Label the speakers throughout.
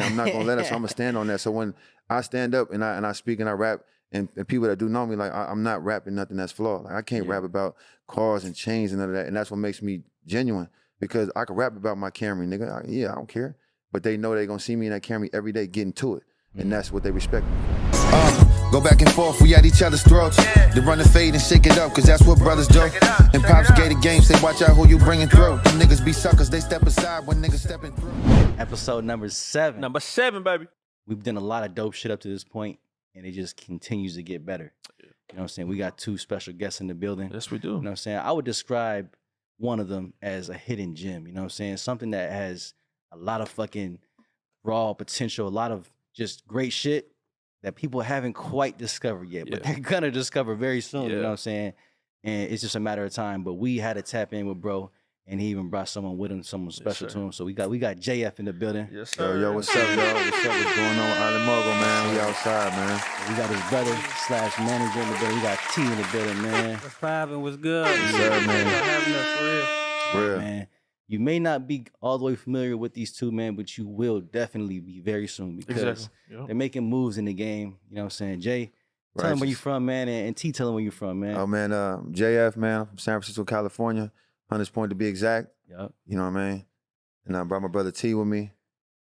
Speaker 1: I'm not gonna let it, so I'm gonna stand on that. So when I stand up and I speak and I rap, and people that do know me, like I'm not rapping nothing that's flawed. Like I can't rap about cars and chains and none of that. And that's what makes me genuine, because I can rap about my Camry, nigga. I don't care. But they know they're gonna see me in that Camry every day getting to it. And that's what they respect me for.
Speaker 2: Go back and forth, we at each other's throats. They run the fade and shake it up, cause that's what brothers do. And Pops gated games, say watch out who you bringing through. Them niggas be suckers, they step aside when niggas stepping through.
Speaker 3: Episode number 7.
Speaker 4: Number 7, baby.
Speaker 3: We've done a lot of dope shit up to this point, and it just continues to get better. You know what I'm saying? We got 2 special guests in the building.
Speaker 4: Yes, we do.
Speaker 3: You know what I'm saying? I would describe one of them as a hidden gem. You know what I'm saying? Something that has a lot of fucking raw potential, a lot of just great shit that people haven't quite discovered yet, but they're gonna discover very soon. You know what I'm saying? And it's just a matter of time. But we had to tap in with bro, and he even brought someone with him, someone special to him. So we got JF in the building.
Speaker 4: Yes, sir.
Speaker 1: Yo, what's up, y'all? What's up? What's going on with Island Mogul, man? We outside, man.
Speaker 3: We got his brother / manager in the building. We got T in the building, man.
Speaker 5: What's poppin'? What's good?
Speaker 1: Yes, sir, man.
Speaker 5: Thanks for having us, for real.
Speaker 1: Real.
Speaker 3: Man, you may not be all the way familiar with these 2 men, but you will definitely be very soon, because they're making moves in the game. You know what I'm saying? Jay, tell them where you from, man, and T, tell them where you from, man.
Speaker 1: Oh, man, JF, man, I'm from San Francisco, California, Hunters Point to be exact.
Speaker 3: Yep.
Speaker 1: You know what I mean? And I brought my brother T with me.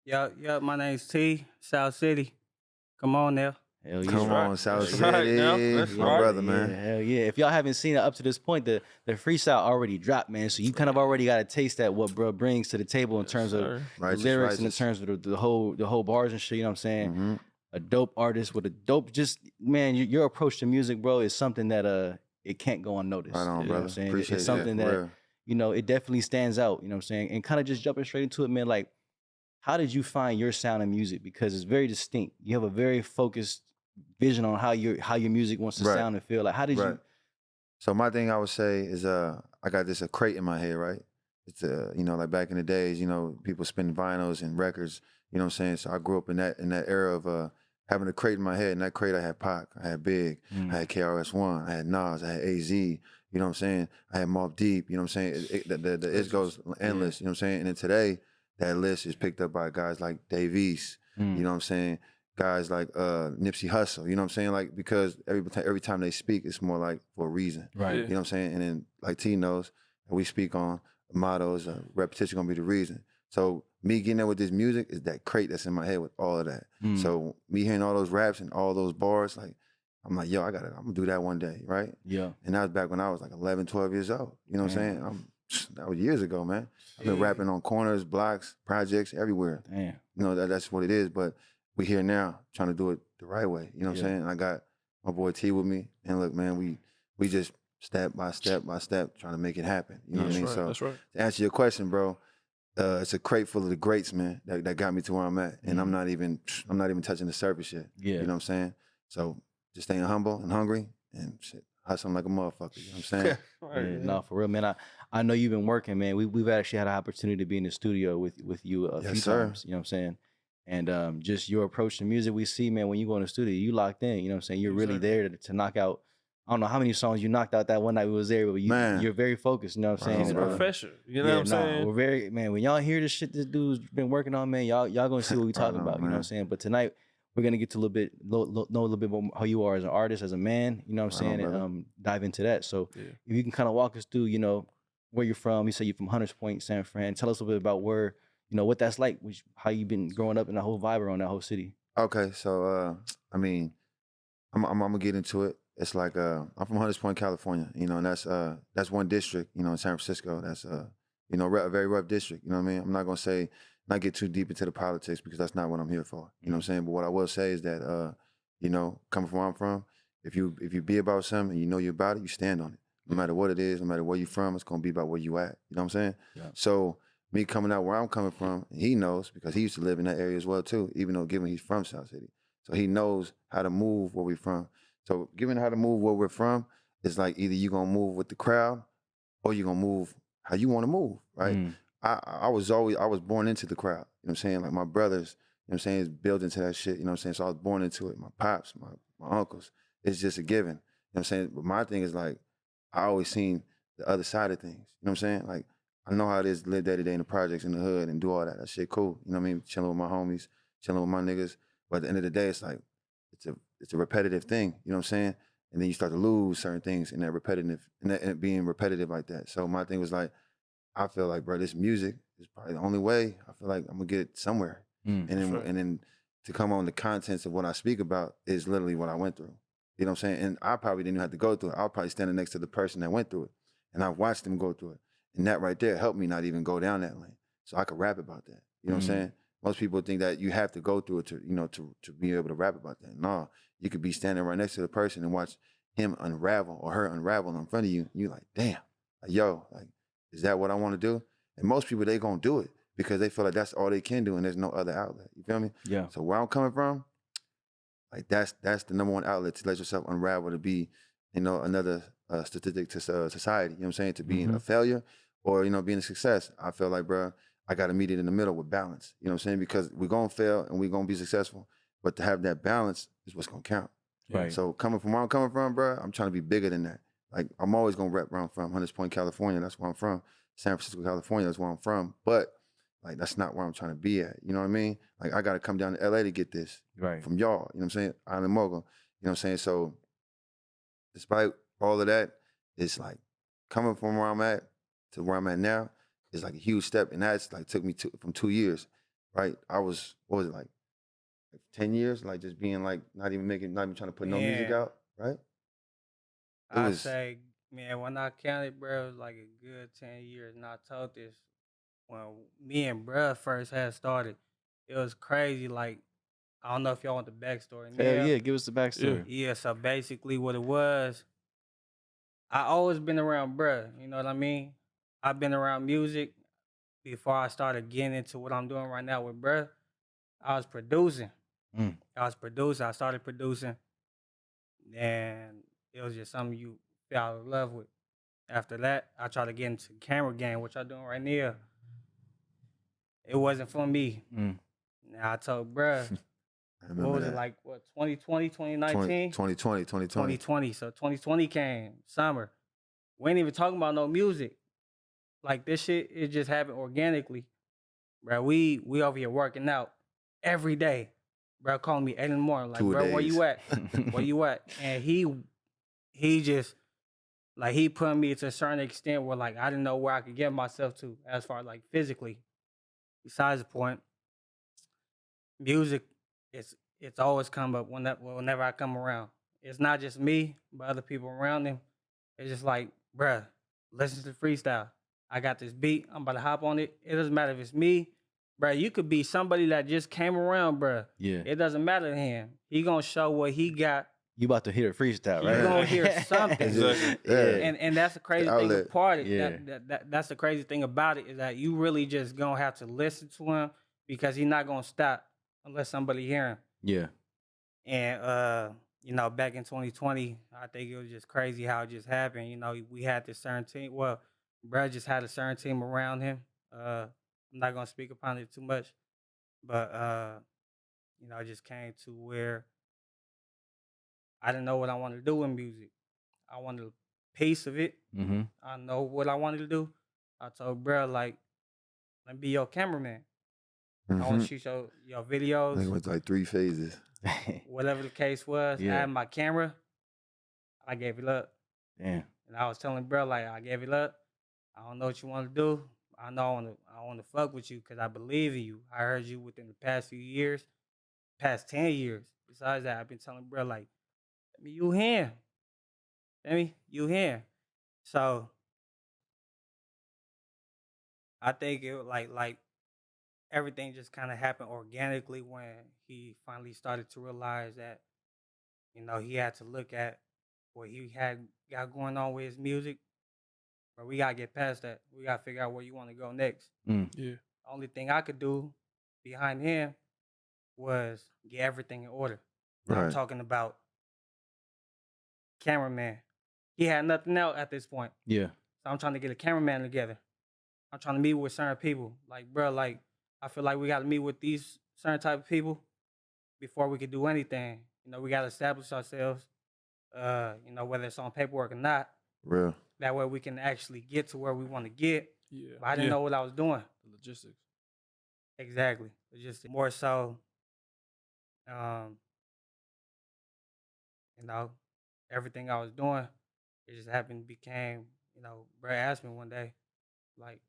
Speaker 5: Yup, my name's T, South City. Come on now.
Speaker 3: Hell yeah.
Speaker 1: Come on, South
Speaker 4: That's
Speaker 1: City.
Speaker 4: right now. That's
Speaker 1: My
Speaker 4: right.
Speaker 1: brother,
Speaker 3: Yeah,
Speaker 1: man.
Speaker 3: hell yeah. If y'all haven't seen it up to this point, the freestyle already dropped, man. So you kind of already got a taste at what bro brings to the table in terms of the
Speaker 1: Righteous,
Speaker 3: lyrics and in
Speaker 1: righteous.
Speaker 3: terms of the whole bars and shit. You know what I'm saying?
Speaker 1: Mhm.
Speaker 3: A dope artist with a dope, just man, your approach to music, bro, is something that it can't go unnoticed.
Speaker 1: Right on,
Speaker 3: You know
Speaker 1: brother.
Speaker 3: what I'm saying?
Speaker 1: Appreciate
Speaker 3: It's
Speaker 1: it.
Speaker 3: something
Speaker 1: For
Speaker 3: that
Speaker 1: real.
Speaker 3: you know, it definitely stands out. You know what I'm saying? And kind of just jumping straight into it, man. Like, how did you find your sound in music? Because it's very distinct. You have a very focused vision on how your music wants to
Speaker 1: Right.
Speaker 3: sound and feel. Like, how did
Speaker 1: Right.
Speaker 3: you?
Speaker 1: So my thing I would say is I got a crate in my head, right? It's you know, like back in the days, you know, people spinning vinyls and records, you know what I'm saying? So I grew up in that era of having a crate in my head. In that crate I had Pac, I had Big, I had KRS-One, I had Nas, I had AZ, you know what I'm saying? I had Mobb Deep, you know what I'm saying? It goes endless, you know what I'm saying? And then today, that list is picked up by guys like Dave East, you know what I'm saying? Guys like Nipsey Hussle, you know what I'm saying? Like, because every time they speak, it's more like for a reason.
Speaker 3: Right.
Speaker 1: You know what I'm saying? And then like T knows, we speak on mottos, repetition gonna be the reason. So me getting there with this music is that crate that's in my head with all of that. So me hearing all those raps and all those bars, like, I'm like, yo, I'm gonna do that one day, right?
Speaker 3: Yeah.
Speaker 1: And that was back when I was like 11, 12 years old. You know what I'm saying? That was years ago, man. I've been rapping on corners, blocks, projects, everywhere.
Speaker 3: Damn.
Speaker 1: You know, that's what it is. But we here now trying to do it the right way. You know what I'm saying? I got my boy T with me. And look, man, we just step by step trying to make it happen. You know what I mean?
Speaker 4: Right,
Speaker 1: So
Speaker 4: that's right.
Speaker 1: to answer your question, bro, it's a crate full of the greats, man, that got me to where I'm at. And I'm not even touching the surface yet.
Speaker 3: Yeah.
Speaker 1: You know what I'm saying? So just staying humble and hungry and shit, hustling like a motherfucker. You know what I'm saying?
Speaker 3: Yeah, no, for real, man. I know you've been working, man. We've actually had an opportunity to be in the studio with you a few times. You know what I'm saying? And just your approach to music, we see, man, when you go in the studio, you locked in. You know what I'm saying? You're really there to knock out. I don't know how many songs you knocked out that one night we was there, but you're very focused. You know what I'm saying?
Speaker 4: He's a professional. You know what I'm saying?
Speaker 3: We're very, man, when y'all hear this shit this dude's been working on, man, y'all gonna see what we talking about. You know what I'm saying? But tonight we're gonna get to know a little bit more how you are as an artist, as a man. You know what I'm saying? And dive into that. So if you can kind of walk us through, you know, where you're from. You say you're from Hunters Point, San Fran. Tell us a little bit about where, you know, what that's like, how you been growing up in the whole vibe around that whole city.
Speaker 1: Okay, so I mean, I'm gonna get into it. It's like I'm from Hunters Point, California, you know, and that's one district, you know, in San Francisco. That's you know, a very rough district. You know what I mean? I'm not gonna not get too deep into the politics because that's not what I'm here for. You know what I'm saying? But what I will say is that you know, coming from where I'm from, if you be about something and you know you're about it, you stand on it. No matter what it is, no matter where you're from, it's gonna be about where you at. You know what I'm saying?
Speaker 3: Yeah.
Speaker 1: So me coming out where I'm coming from, he knows because he used to live in that area as well too, even though given he's from South City. So he knows how to move where we're from. So given how to move where we're from, it's like either you're gonna move with the crowd or you're gonna move how you wanna move, right? I was born into the crowd, you know what I'm saying? Like my brothers, you know what I'm saying, is built into that shit, you know what I'm saying? So I was born into it. My pops, my uncles, it's just a given. You know what I'm saying? But my thing is like, I always seen the other side of things. You know what I'm saying? Like, I know how it is to live day to day in the projects in the hood and do all that. That shit cool. You know what I mean? Chilling with my homies, chilling with my niggas. But at the end of the day, it's like it's a repetitive thing. You know what I'm saying? And then you start to lose certain things in that repetitive, and it being repetitive like that. So my thing was like, I feel like, bro, this music is probably the only way. I feel like I'm gonna get it somewhere. And then to come on the contents of what I speak about is literally what I went through. You know what I'm saying? And I probably didn't even have to go through it. I was probably standing next to the person that went through it. And I watched them go through it. And that right there helped me not even go down that lane. So I could rap about that. You know what I'm saying? Most people think that you have to go through it to, you know, to be able to rap about that. No, you could be standing right next to the person and watch him unravel or her unravel in front of you. You like, damn, like, yo, like, is that what I want to do? And most people, they gonna do it because they feel like that's all they can do and there's no other outlet. You feel me?
Speaker 3: Yeah.
Speaker 1: So where I'm coming from, like that's the number one outlet to let yourself unravel, to be, you know, another statistic to society. You know what I'm saying? To being a failure or, you know, being a success. I feel like, bro, I got to meet it in the middle with balance. You know what I'm saying? Because we're gonna fail and we're gonna be successful, but to have that balance is what's gonna count.
Speaker 3: Right.
Speaker 1: So coming from where I'm coming from, bro, I'm trying to be bigger than that. Like I'm always gonna rep where I'm from. Hunters Point, California. That's where I'm from. San Francisco, California. That's where I'm from. But like that's not where I'm trying to be at. You know what I mean? Like I got to come down to LA to get this from y'all. You know what I'm saying? Island Mogul. You know what I'm saying? So despite all of that, it's like coming from where I'm at to where I'm at now is like a huge step, and that's like took me from 2 years, right? I was, what was it, like 10 years, like just being like not even trying to put no music out, right?
Speaker 5: I say, man, when I counted, bro, it was like a good 10 years. And I told this when me and bruh first had started. It was crazy. Like, I don't know if y'all want the backstory.
Speaker 3: Hell yeah, give us the backstory.
Speaker 5: Yeah, so basically what it was, I always been around bruh, you know what I mean? I've been around music before I started getting into what I'm doing right now with bruh. I was producing. I started producing. And it was just something you fell in love with. After that, I tried to get into camera game, which I'm doing right now. It wasn't for me. Now I told bruh, what was it, like, 2020, 2019?
Speaker 1: 2020.
Speaker 5: So 2020 came, summer. We ain't even talking about no music. Like, this shit, it just happened organically. Bro, we over here working out every day. Bro calling me 8 in the morning. Like,
Speaker 1: 2
Speaker 5: bro, where
Speaker 1: days.
Speaker 5: you at? Where you at? And he just, like, he put me to a certain extent where, like, I didn't know where I could get myself to as far as, like, physically. Besides the point, music, it's always come up whenever I come around. It's not just me, but other people around him. It's just like, bruh, listen to the freestyle. I got this beat. I'm about to hop on it. It doesn't matter if it's me. Bruh, you could be somebody that just came around, bruh.
Speaker 3: Yeah.
Speaker 5: It doesn't matter to him. He gonna show what he got.
Speaker 3: You about to hear a freestyle, right?
Speaker 5: You gonna hear something.
Speaker 1: Exactly.
Speaker 3: Yeah.
Speaker 5: And that's the crazy thing about it.
Speaker 3: Yeah.
Speaker 5: That's the crazy thing about it, is that you really just gonna have to listen to him, because he's not gonna stop unless somebody hear him.
Speaker 3: Yeah.
Speaker 5: And you know, back in 2020, I think it was just crazy how it just happened. You know, we had this certain team. Well, Brad just had a certain team around him. I'm not gonna speak upon it too much, but you know, it just came to where I didn't know what I wanted to do with music. I wanted a piece of it. I know what I wanted to do. I told bro, like, let me be your cameraman. I want to shoot your videos.
Speaker 1: I think it was like 3 phases.
Speaker 5: Whatever the case was, I had my camera. I gave it up.
Speaker 3: Damn.
Speaker 5: And I was telling bro, like, I gave it up. I don't know what you want to do. I know I want to fuck with you because I believe in you. I heard you within the past few years, past 10 years. Besides that, I've been telling bro, like, let me you here. Let me you here. So I think it like everything just kind of happened organically when he finally started to realize that, you know, he had to look at what he had got going on with his music. But we gotta get past that. We gotta figure out where you want to go next.
Speaker 4: Yeah.
Speaker 5: The only thing I could do behind him was get everything in order.
Speaker 1: Right.
Speaker 5: I'm talking about cameraman. He had nothing else at this point.
Speaker 3: Yeah.
Speaker 5: So I'm trying to get a cameraman together. I'm trying to meet with certain people. Like, bro, like, I feel like we got to meet with these certain type of people before we could do anything. You know, we got to establish ourselves, you know, whether it's on paperwork or not.
Speaker 1: Real.
Speaker 5: That way we can actually get to where we want to get.
Speaker 4: Yeah.
Speaker 5: But I didn't know what I was doing.
Speaker 4: The logistics.
Speaker 5: Exactly. It's just more so Um, you know, everything I was doing, it just happened became, Brad asked me one day, like,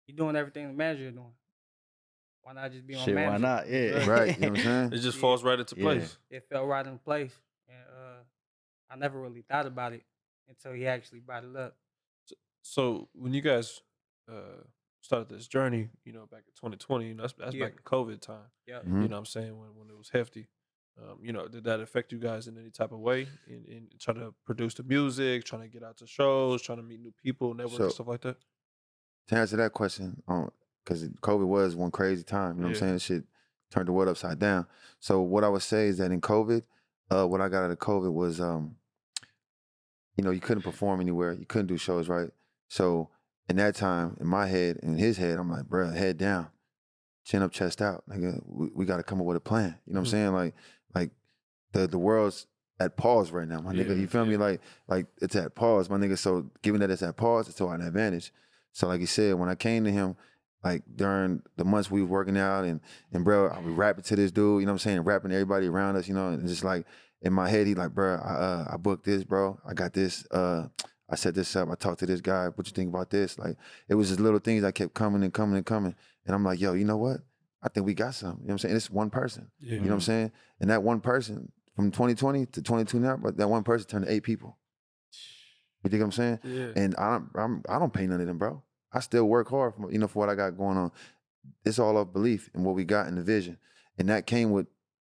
Speaker 5: you doing everything the manager doing. Why not just be my
Speaker 3: Shit, why
Speaker 5: manager?
Speaker 3: not? Yeah.
Speaker 1: Right, you know what I'm saying?
Speaker 4: It just
Speaker 5: Yeah.
Speaker 4: falls right into
Speaker 3: Yeah.
Speaker 4: place.
Speaker 5: It fell right in place. And I never really thought about it until he actually brought it up.
Speaker 4: So when you guys started this journey, back in 2020, that's
Speaker 5: Yeah.
Speaker 4: back in COVID time.
Speaker 5: Yep.
Speaker 1: Mhm.
Speaker 4: You know what I'm saying? When it was hefty. Did that affect you guys in any type of way in trying to produce the music, trying to get out to shows, trying to meet new people, network,
Speaker 1: So-
Speaker 4: stuff like that?
Speaker 1: To answer that question, because COVID was one crazy time, you know what I'm
Speaker 4: Yeah.
Speaker 1: saying? Shit turned the world upside down. So what I would say is that in COVID, what I got out of COVID was, you couldn't perform anywhere. You couldn't do shows, right? So in that time, in my head, in his head, I'm like, bro, head down, chin up, chest out. Nigga, we got to come up with a plan. You know what I'm saying? Like the world's at pause right now, my nigga.
Speaker 4: Yeah,
Speaker 1: You feel me?
Speaker 4: yeah.
Speaker 1: Like it's at pause, my nigga. So given that it's at pause, it's to our advantage. So like you said, when I came to him, like during the months we were working out and bro, I was rapping to this dude, you know what I'm saying? Rapping to everybody around us, and just like in my head, he like, bro, I booked this, bro. I got this. I set this up. I talked to this guy. What you think about this? Like, it was just little things that kept coming and coming and coming. And I'm like, yo, you know what? I think we got something. You know what I'm saying? It's one person.
Speaker 4: Yeah.
Speaker 1: You know what I'm saying? And that one person from 2020 to 22 now, but that one person turned to 8 people. You think what I'm saying?
Speaker 4: Yeah.
Speaker 1: And I don't pay none of them, bro. I still work hard for what I got going on. It's all off belief in what we got in the vision. And that came with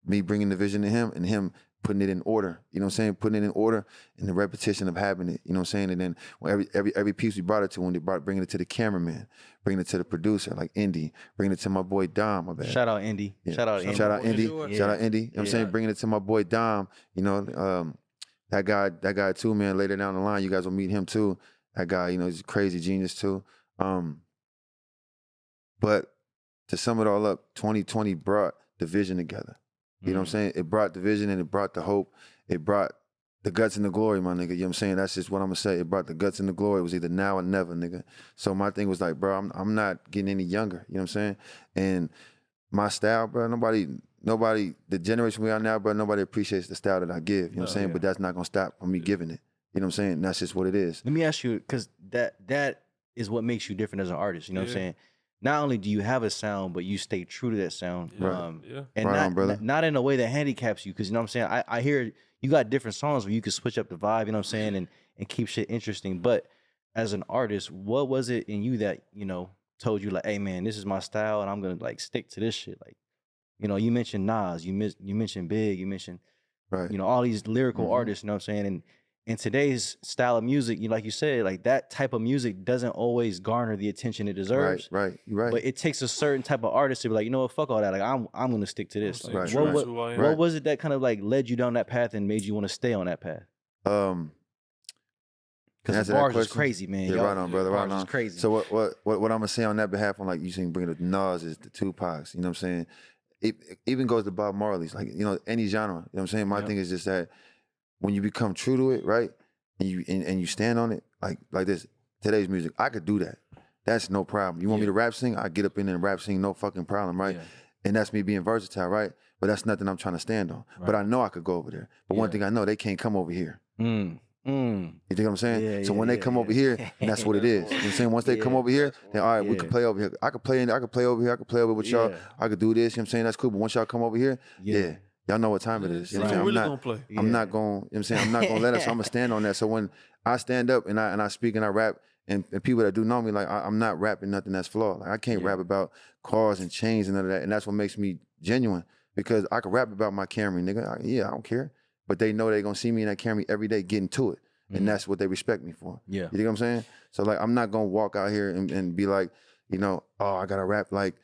Speaker 1: me bringing the vision to him and him putting it in order. You know what I'm saying? Putting it in order and the repetition of having it. You know what I'm saying? And then when every piece we brought it to, when they bringing it to the cameraman, bringing it to the producer like Indy, bringing it to my boy Dom. My bad.
Speaker 3: Shout out Indy.
Speaker 1: Yeah.
Speaker 3: Shout out Indy.
Speaker 1: Shout out Indy.
Speaker 5: Sure.
Speaker 1: Shout out Indy. You know what I'm
Speaker 3: Yeah.
Speaker 1: saying? Bringing it to my boy Dom. That guy too, man. Later down the line, you guys will meet him too. That guy, he's a crazy genius too. But to sum it all up, 2020 brought the vision together. You know what I'm saying? It brought the vision and it brought the hope. It brought the guts and the glory, my nigga. You know what I'm saying? That's just what I'm gonna say. It brought the guts and the glory. It was either now or never, nigga. So my thing was like, bro, I'm not getting any younger. You know what I'm saying? And my style, bro, nobody, the generation we are now, bro, nobody appreciates the style that I give. You know what I'm saying?
Speaker 3: yeah.
Speaker 1: But that's not gonna stop from me giving it. You know what I'm saying? That's just what it is.
Speaker 3: Let me ask you, because that is what makes you different as an artist. You know what I'm
Speaker 4: Yeah.
Speaker 3: saying? Not only do you have a sound, but you stay true to that sound.
Speaker 4: Yeah. Yeah.
Speaker 3: And
Speaker 1: Right
Speaker 3: not,
Speaker 1: on, brother.
Speaker 3: not in a way that handicaps you, because you know what I'm saying? I hear you got different songs where you can switch up the vibe, you know what I'm saying, and keep shit interesting. But as an artist, what was it in you that, told you like, hey man, this is my style and I'm gonna like stick to this shit? Like, you mentioned Nas, you mentioned Big, you mentioned
Speaker 1: Right.
Speaker 3: all these lyrical
Speaker 1: Mhm.
Speaker 3: artists, you know what I'm saying? And in today's style of music, like you said, like that type of music doesn't always garner the attention it deserves.
Speaker 1: Right. You're right.
Speaker 3: But it takes a certain type of artist to be like, you know what, fuck all that. Like I'm gonna stick to this.
Speaker 4: I'm
Speaker 3: Like,
Speaker 4: staying
Speaker 1: Right,
Speaker 4: true
Speaker 1: right.
Speaker 4: to who I am.
Speaker 3: what was it that kind of like led you down that path and made you want to stay on that path? Because
Speaker 1: answer
Speaker 3: the
Speaker 1: that
Speaker 3: bars is
Speaker 1: question?
Speaker 3: crazy, man.
Speaker 1: Yeah,
Speaker 3: Y'all-
Speaker 1: right on, brother. Right
Speaker 3: bars is
Speaker 1: on.
Speaker 3: crazy.
Speaker 1: So what I'm gonna say on that behalf, on like you saying bringing the Nas is the Tupacs. You know what I'm saying? It even goes to Bob Marley's, like any genre. You know what I'm saying? My
Speaker 3: Yeah.
Speaker 1: thing is just that when you become true to it, right, and you stand on it, like this today's music, I could do that. That's no problem. You want me to rap sing? I get up in there and rap sing, no fucking problem, right?
Speaker 3: Yeah.
Speaker 1: And that's me being versatile, right? But that's nothing I'm trying to stand on. But I know I could go over there. But one
Speaker 3: Yeah.
Speaker 1: thing I know, they can't come over here.
Speaker 3: Mm.
Speaker 1: You think what I'm saying?
Speaker 3: Yeah,
Speaker 1: So
Speaker 3: yeah,
Speaker 1: when they
Speaker 3: yeah,
Speaker 1: come over
Speaker 3: yeah.
Speaker 1: here, and that's what it is. You know what I'm saying? Once they come
Speaker 3: Yeah.
Speaker 1: over here, then all right, we
Speaker 3: Yeah.
Speaker 1: can play over here. I could play over here, I could play over with y'all.
Speaker 3: Yeah.
Speaker 1: I could do this, you know what I'm saying? That's cool. But once y'all come over here, yeah, y'all know what time it is. You know what I'm saying?
Speaker 4: Really
Speaker 1: I'm
Speaker 4: gonna
Speaker 1: not
Speaker 4: play.
Speaker 1: I'm not going, you know what I'm saying? I'm not gonna let us, so I'm gonna stand on that. So when I stand up and I speak and I rap, and people that do know me, like I'm not rapping nothing that's flawed. Like I can't rap about cars and chains and none of that. And that's what makes me genuine. Because I could rap about my Camry, nigga. I don't care. But they know they're gonna see me in that Camry every day getting to it. And that's what they respect me for.
Speaker 3: Yeah.
Speaker 1: You know what I'm saying? So like I'm not gonna walk out here and be like, oh, I gotta rap like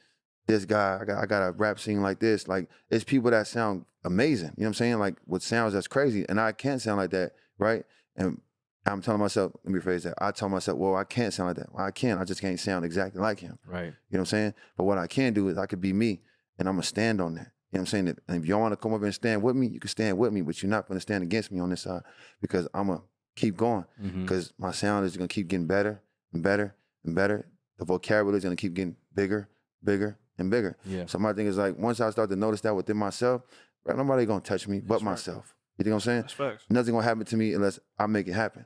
Speaker 1: this guy, I gotta rap sing like this. Like it's people that sound amazing. You know what I'm saying? Like with sounds that's crazy. And I can't sound like that, right? And I'm telling myself, let me rephrase that. I tell myself, well, I can't sound like that. Well, I can't. I just can't sound exactly like him.
Speaker 3: Right.
Speaker 1: You know what I'm saying? But what I can do is I could be me and I'm gonna stand on that. You know what I'm saying? And if y'all wanna come over and stand with me, you can stand with me, but you're not gonna stand against me on this side because I'm gonna keep going because my sound is gonna keep getting better and better and better. The vocabulary is gonna keep getting bigger, bigger, and bigger.
Speaker 3: Yeah.
Speaker 1: So my thing is like, once I start to notice that within myself, bro, nobody gonna touch me but
Speaker 4: That's right.
Speaker 1: myself. You know what I'm saying?
Speaker 4: That's facts.
Speaker 1: Nothing gonna happen to me unless I make it happen.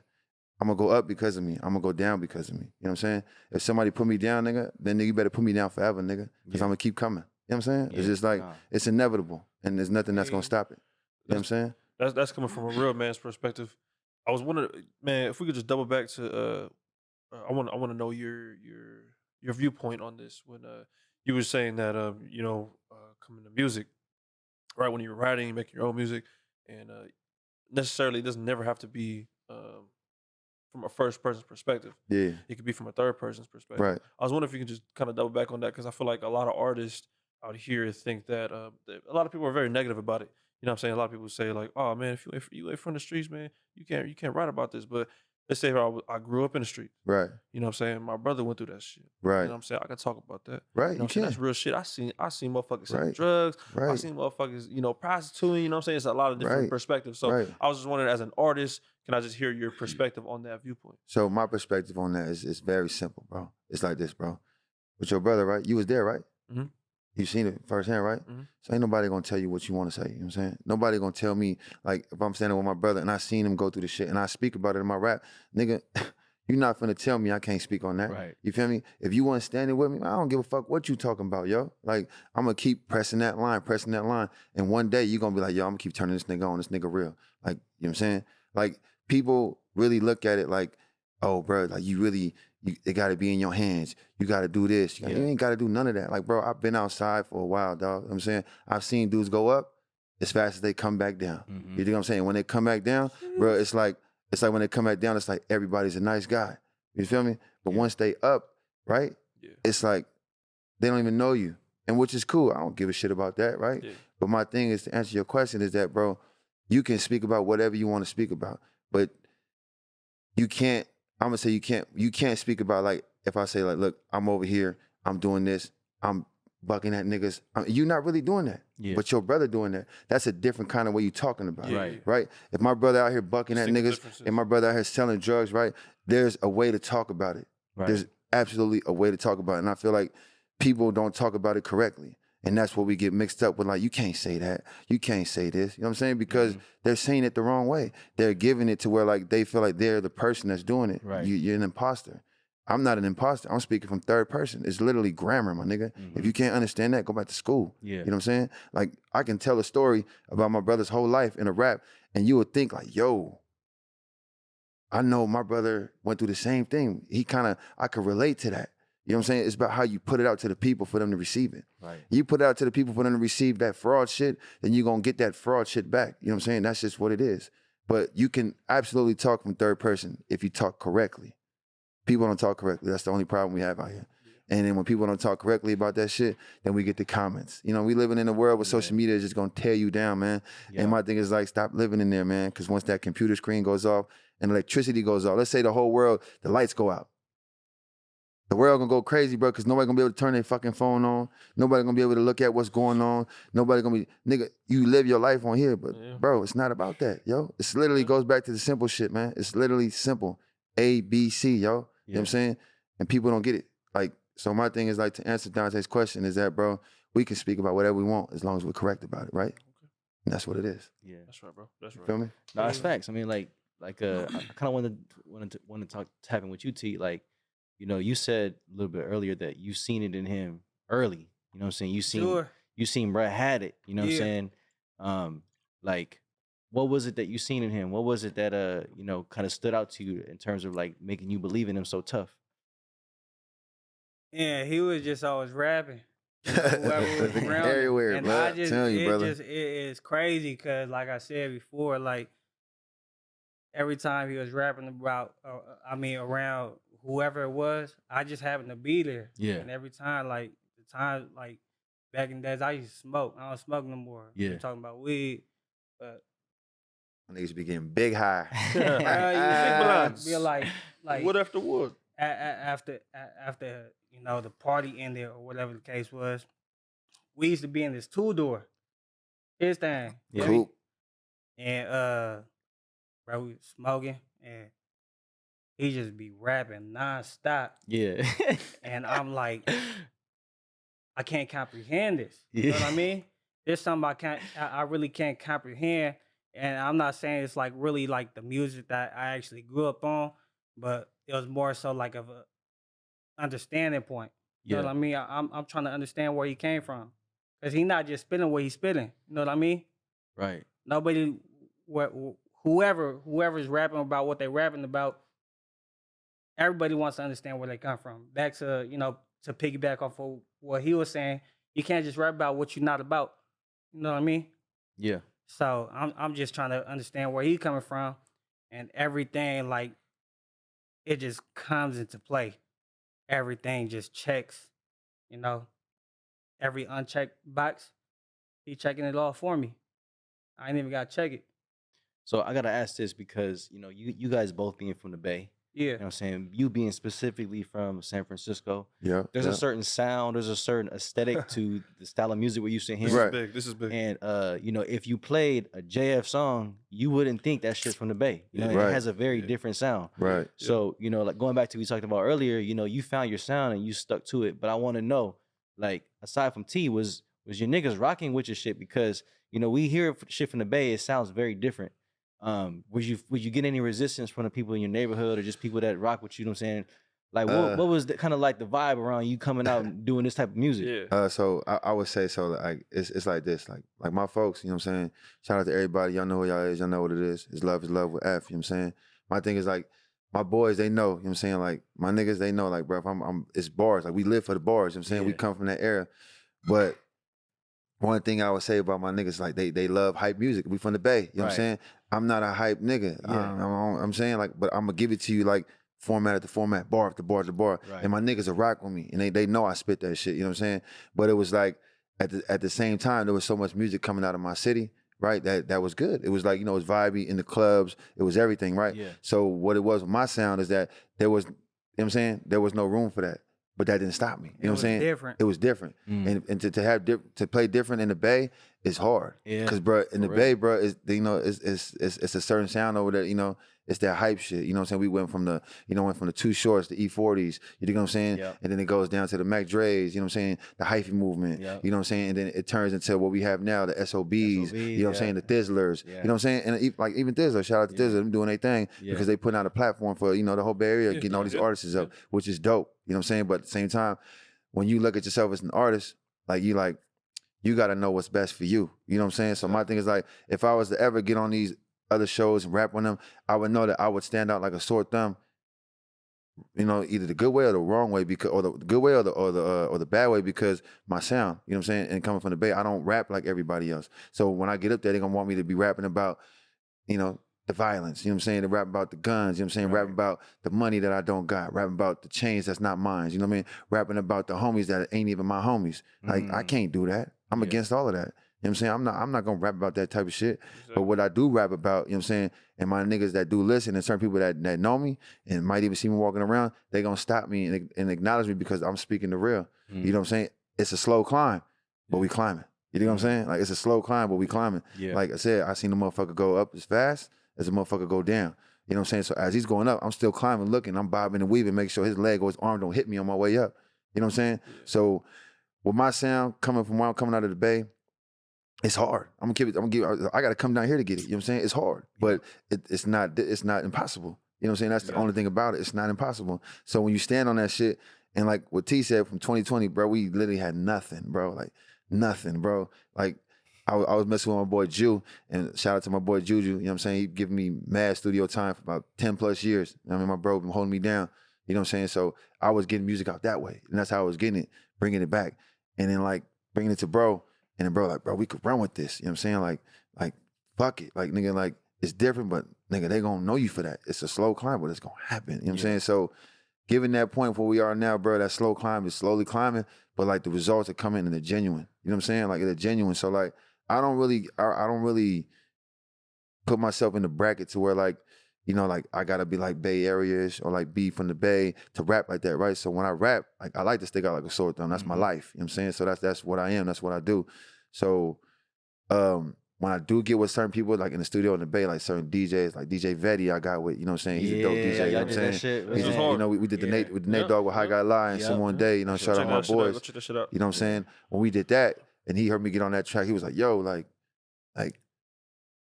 Speaker 1: I'm gonna go up because of me. I'm gonna go down because of me. You know what I'm saying? If somebody put me down, nigga, then nigga, you better put me down forever, nigga, because
Speaker 3: Yeah.
Speaker 1: I'm gonna keep coming. You know what I'm saying? It's
Speaker 3: Yeah,
Speaker 1: just like,
Speaker 3: nah.
Speaker 1: it's inevitable, and there's nothing that's gonna stop it. You know what I'm saying?
Speaker 4: That's coming from a real man's perspective. I was wondering, man, if we could just double back to I want to know your viewpoint on this when you were saying that coming to music, right, when you're writing, making your own music, and necessarily it doesn't never have to be from a first person's perspective.
Speaker 1: Yeah.
Speaker 4: It could be from a third person's perspective.
Speaker 1: Right.
Speaker 4: I was wondering if you could just kind of double back on that, because I feel like a lot of artists out here think that, that a lot of people are very negative about it. You know what I'm saying? A lot of people say like, "Oh man, if you ain't from the streets, man, you can't write about this." But let's say I grew up in the streets.
Speaker 1: Right.
Speaker 4: You know what I'm saying? My brother went through that shit.
Speaker 1: Right.
Speaker 4: You know what I'm saying? I can talk about that.
Speaker 1: Right.
Speaker 4: You know what I'm saying? That's real shit. I seen motherfuckers selling
Speaker 1: Right.
Speaker 4: drugs. I
Speaker 1: Right.
Speaker 4: seen motherfuckers, prostituting. You know what I'm saying? It's a lot of different
Speaker 1: Right.
Speaker 4: perspectives. So
Speaker 1: Right.
Speaker 4: I was just wondering, as an artist, can I just hear your perspective on that viewpoint?
Speaker 1: So my perspective on that is very simple, bro. It's like this, bro. With your brother, right? You was there, right?
Speaker 4: Mhm.
Speaker 1: You seen it firsthand, right?
Speaker 4: Mhm.
Speaker 1: So ain't nobody gonna tell you what you want to say. You know what I'm saying? Nobody gonna tell me, like, if I'm standing with my brother and I seen him go through the shit and I speak about it in my rap, nigga, you're not finna tell me I can't speak on that.
Speaker 3: Right.
Speaker 1: You feel me? If you wasn't standing with me, I don't give a fuck what you talking about, yo. Like, I'm gonna keep pressing that line. And one day you gonna be like, yo, I'm gonna keep turning this nigga on, this nigga real. Like, you know what I'm saying? Like, people really look at it like, oh, bro, like it gotta be in your hands. You gotta do this. You ain't gotta do none of that. Like, bro, I've been outside for a while, dog. You know what I'm saying? I've seen dudes go up as fast as they come back down.
Speaker 3: Mm-hmm.
Speaker 1: You know what I'm saying? When they come back down, bro, it's like when they come back down, it's like everybody's a nice guy. You feel me? But once they up, right?
Speaker 4: Yeah.
Speaker 1: It's like they don't even know you. And which is cool. I don't give a shit about that, right?
Speaker 4: Yeah.
Speaker 1: But my thing is, to answer your question, is that, bro, you can speak about whatever you want to speak about, but you can't, I'm gonna say you can't speak about, like, if I say, like, look, I'm over here, I'm doing this, I'm bucking at niggas. You're not really doing that.
Speaker 3: Yeah.
Speaker 1: But your brother doing that, that's a different kind of way you talking about
Speaker 4: Yeah.
Speaker 1: it, right? If my brother out here bucking at
Speaker 4: Distinct
Speaker 1: niggas
Speaker 4: differences.
Speaker 1: and my brother out here selling drugs, right? There's a way to talk about it.
Speaker 3: Right.
Speaker 1: There's absolutely a way to talk about it. And I feel like people don't talk about it correctly. And that's what we get mixed up with, like, you can't say that. You can't say this. You know what I'm saying? Because they're saying it the wrong way. They're giving it to where, like, they feel like they're the person that's doing it.
Speaker 3: Right.
Speaker 1: You're an imposter. I'm not an imposter. I'm speaking from third person. It's literally grammar, my nigga. If you can't understand that, go back to school.
Speaker 3: Yeah.
Speaker 1: You know what I'm saying? Like, I can tell a story about my brother's whole life in a rap, and you would think, like, yo, I know my brother went through the same thing. I could relate to that. You know what I'm saying? It's about how you put it out to the people for them to receive it.
Speaker 3: Right.
Speaker 1: You put it out to the people for them to receive that fraud shit, then you're going to get that fraud shit back. You know what I'm saying? That's just what it is. But you can absolutely talk from third person if you talk correctly. People don't talk correctly. That's the only problem we have out here. And then when people don't talk correctly about that shit, then we get the comments. You know, we living in a world where social media is just going to tear you down, man.
Speaker 3: Yeah.
Speaker 1: And my thing is, like, stop living in there, man, because once that computer screen goes off and electricity goes off, let's say the whole world, the lights go out. The world gonna go crazy, bro, because nobody gonna be able to turn their fucking phone on. Nobody gonna be able to look at what's going on. Nobody gonna be, nigga, you live your life on here, but bro, it's not about that, yo. It's literally goes back to the simple shit, man. It's literally simple. A, B, C, yo. You know what I'm saying? And people don't get it. Like, so my thing is, like, to answer Dante's question is that, bro, we can speak about whatever we want as long as we're correct about it, right? And that's what it is.
Speaker 3: Yeah.
Speaker 4: That's right, bro. That's
Speaker 1: You
Speaker 4: right.
Speaker 1: feel me?
Speaker 3: No, that's facts. I mean, I kind of wanted to talk tapping with you, T. Like, you know, you said a little bit earlier that you seen it in him early. You know what I'm saying? You seen Brad had it. You know what I'm saying? Like, what was it that you seen in him? What was it that kind of stood out to you in terms of, like, making you believe in him so tough?
Speaker 5: Yeah, he was just always rapping. Whoever was around him.
Speaker 1: Everywhere,
Speaker 5: And
Speaker 1: bro.
Speaker 5: I just,
Speaker 1: Telling you, brother.
Speaker 5: it is crazy because, like I said before, like, every time he was rapping about, around whoever it was, I just happened to be there.
Speaker 3: Yeah.
Speaker 5: And every time, like, back in the days, I used to smoke. I don't smoke no more.
Speaker 3: Yeah.
Speaker 5: We're talking about weed, but
Speaker 1: Niggas be getting big high.
Speaker 5: I used to be like
Speaker 4: Wood after wood.
Speaker 5: after the party ended or whatever the case was, we used to be in this two-door, his thing.
Speaker 3: Yeah.
Speaker 1: Cool.
Speaker 5: And bro, we was smoking and he just be rapping nonstop.
Speaker 3: Yeah.
Speaker 5: And I'm like, I can't comprehend this. You know what I mean? There's something I really can't comprehend. And I'm not saying it's like really like the music that I actually grew up on, but it was more so like of a understanding point. You know what I mean? I'm trying to understand where he came from. Cause he's not just spitting what he's spitting. You know what I mean?
Speaker 3: Right.
Speaker 5: Nobody, whoever's rapping about what they're rapping about, everybody wants to understand where they come from. Back to, to piggyback off of what he was saying, you can't just rap about what you're not about. You know what I mean?
Speaker 3: Yeah.
Speaker 5: So I'm just trying to understand where he's coming from, and everything like it just comes into play. Everything just checks, every unchecked box, he checking it all for me. I ain't even gotta check it.
Speaker 3: So I gotta ask this because you guys both being from the Bay.
Speaker 5: Yeah.
Speaker 3: You know what I'm saying? You being specifically from San Francisco.
Speaker 1: Yeah.
Speaker 3: There's a certain sound, there's a certain aesthetic to the style of music we're used to hearing.
Speaker 1: Right.
Speaker 4: This is big.
Speaker 3: And if you played a JF song, you wouldn't think that shit's from the Bay. It
Speaker 1: Right.
Speaker 3: has a very different sound.
Speaker 1: Right.
Speaker 3: So, like going back to what we talked about earlier, you found your sound and you stuck to it. But I want to know, like, aside from T, was your niggas rocking with your shit? Because, we hear shit from the Bay, it sounds very different. Would you get any resistance from the people in your neighborhood or just people that rock with you? You know what I'm saying? Like, what was kind of like the vibe around you coming out and doing this type of music?
Speaker 4: Yeah.
Speaker 1: So I would say so. Like it's like this. Like my folks. You know what I'm saying? Shout out to everybody. Y'all know who y'all is. Y'all know what it is. It's love with F. You know what I'm saying? My thing is like my boys. They know. You know what I'm saying? Like my niggas. They know. Like bro, if I'm it's bars. Like we live for the bars. You know what I'm saying? We come from that era. But one thing I would say about my niggas, like they love hype music. We from the Bay. You know what I'm saying? I'm not a hype nigga.
Speaker 3: Yeah.
Speaker 1: I'm saying like, but I'm gonna give it to you like format after format, bar after bar after bar.
Speaker 3: Right.
Speaker 1: And my niggas will rock with me. And they know I spit that shit. You know what I'm saying? But it was like at the same time, there was so much music coming out of my city, right? That was good. It was like, it was vibey in the clubs. It was everything, right?
Speaker 3: Yeah.
Speaker 1: So what it was with my sound is that there was, you know what I'm saying? There was no room for that. But that didn't stop me. You know what I'm saying?
Speaker 5: Different.
Speaker 1: It was different. And to play different in the Bay is hard.
Speaker 3: Yeah.
Speaker 1: Cause bro, in the
Speaker 3: For
Speaker 1: Bay, bro, is it's a certain sound over there, it's that hype shit. You know what I'm saying? We went from the Too Shorts, the E40s, you know what I'm saying?
Speaker 3: Yep.
Speaker 1: And then it goes down to the Mac Dre's, you know what I'm saying? The hyphy movement,
Speaker 3: Yep.
Speaker 1: you know what I'm saying? And then it turns into what we have now, the SOBs, you know what I'm saying? The Thizzlers, you know what I'm saying? And even Thizzler, shout out to Thizzler, them doing their thing because they putting out a platform for, the whole Bay Area, getting all these artists up, which is dope, you know what I'm saying? But at the same time, when you look at yourself as an artist, you got to know what's best for you. You know what I'm saying? So my thing is like, if I was to ever get on these other shows and rap on them, I would know that I would stand out like a sore thumb. Either the good way or the wrong way, or the good way or the bad way, because my sound. You know what I'm saying? And coming from the Bay, I don't rap like everybody else. So when I get up there, they're gonna want me to be rapping about, the violence, you know what I'm saying? To rap about the guns, you know what I'm saying?
Speaker 3: Right.
Speaker 1: Rapping about the money that I don't got, rapping about the chains that's not mine, you know what I mean? Rapping about the homies that ain't even my homies. Like, I can't do that. I'm against all of that. You know what I'm saying? I'm not gonna rap about that type of shit.
Speaker 4: Exactly.
Speaker 1: But what I do rap about, you know what I'm saying? And my niggas that do listen, and certain people that know me and might even see me walking around, they gonna stop me and acknowledge me because I'm speaking the real. You know what I'm saying? It's a slow climb, but we climbing. You know what I'm saying? Like, it's a slow climb, but we climbing.
Speaker 3: Yeah.
Speaker 1: Like I said, I seen the motherfucker go up as fast as the motherfucker go down. You know what I'm saying? So as he's going up, I'm still climbing, looking, I'm bobbing and weaving, make sure his leg or his arm don't hit me on my way up. You know what I'm saying?
Speaker 4: Yeah.
Speaker 1: So with my sound coming from where I'm coming out of the Bay, it's hard. I gotta come down here to get it. You know what I'm saying? It's hard, but it's not impossible. You know what I'm saying? That's the only thing about it. It's not impossible. So when you stand on that shit, and like what T said from 2020, bro, we literally had nothing, bro. Like nothing, bro. Like I was messing with my boy Jew, and shout out to my boy Juju. You know what I'm saying? He giving me mad studio time for about 10 plus years. I mean, my bro been holding me down. You know what I'm saying? So I was getting music out that way, and that's how I was getting it, bringing it back, and then like bringing it to bro, and then bro, we could run with this. You know what I'm saying? Like fuck it, like nigga, like it's different, but nigga, they gonna know you for that. It's a slow climb, but it's gonna happen. You know what I'm saying? So given that point where we are now, bro, that slow climb is slowly climbing, but like the results are coming and they're genuine. You know what I'm saying? Like they're genuine. So like I don't really put myself in the bracket to where like, like I gotta be like Bay Area-ish or like be from the Bay to rap like that, right? So when I rap, like I like to stick out like a sore thumb. That's my life. You know what I'm saying? So that's what I am. That's what I do. So when I do get with certain people, like in the studio in the Bay, like certain DJs, like DJ Vetti, I got with, you know what I'm saying? He's a dope DJ, you know
Speaker 3: y'all
Speaker 1: what I'm
Speaker 3: did
Speaker 1: saying?
Speaker 3: that shit.
Speaker 1: He's,
Speaker 4: was
Speaker 3: man.
Speaker 4: hard.
Speaker 1: you know, we did the
Speaker 3: Yeah.
Speaker 1: Nate with the Nate Dogg with High Guy Lie and
Speaker 3: Yep.
Speaker 1: some one day, you know, shout out my boys.
Speaker 4: Go check that shit out.
Speaker 1: You know what I'm saying? When we did that, and he heard me get on that track, he was like, "Yo, like,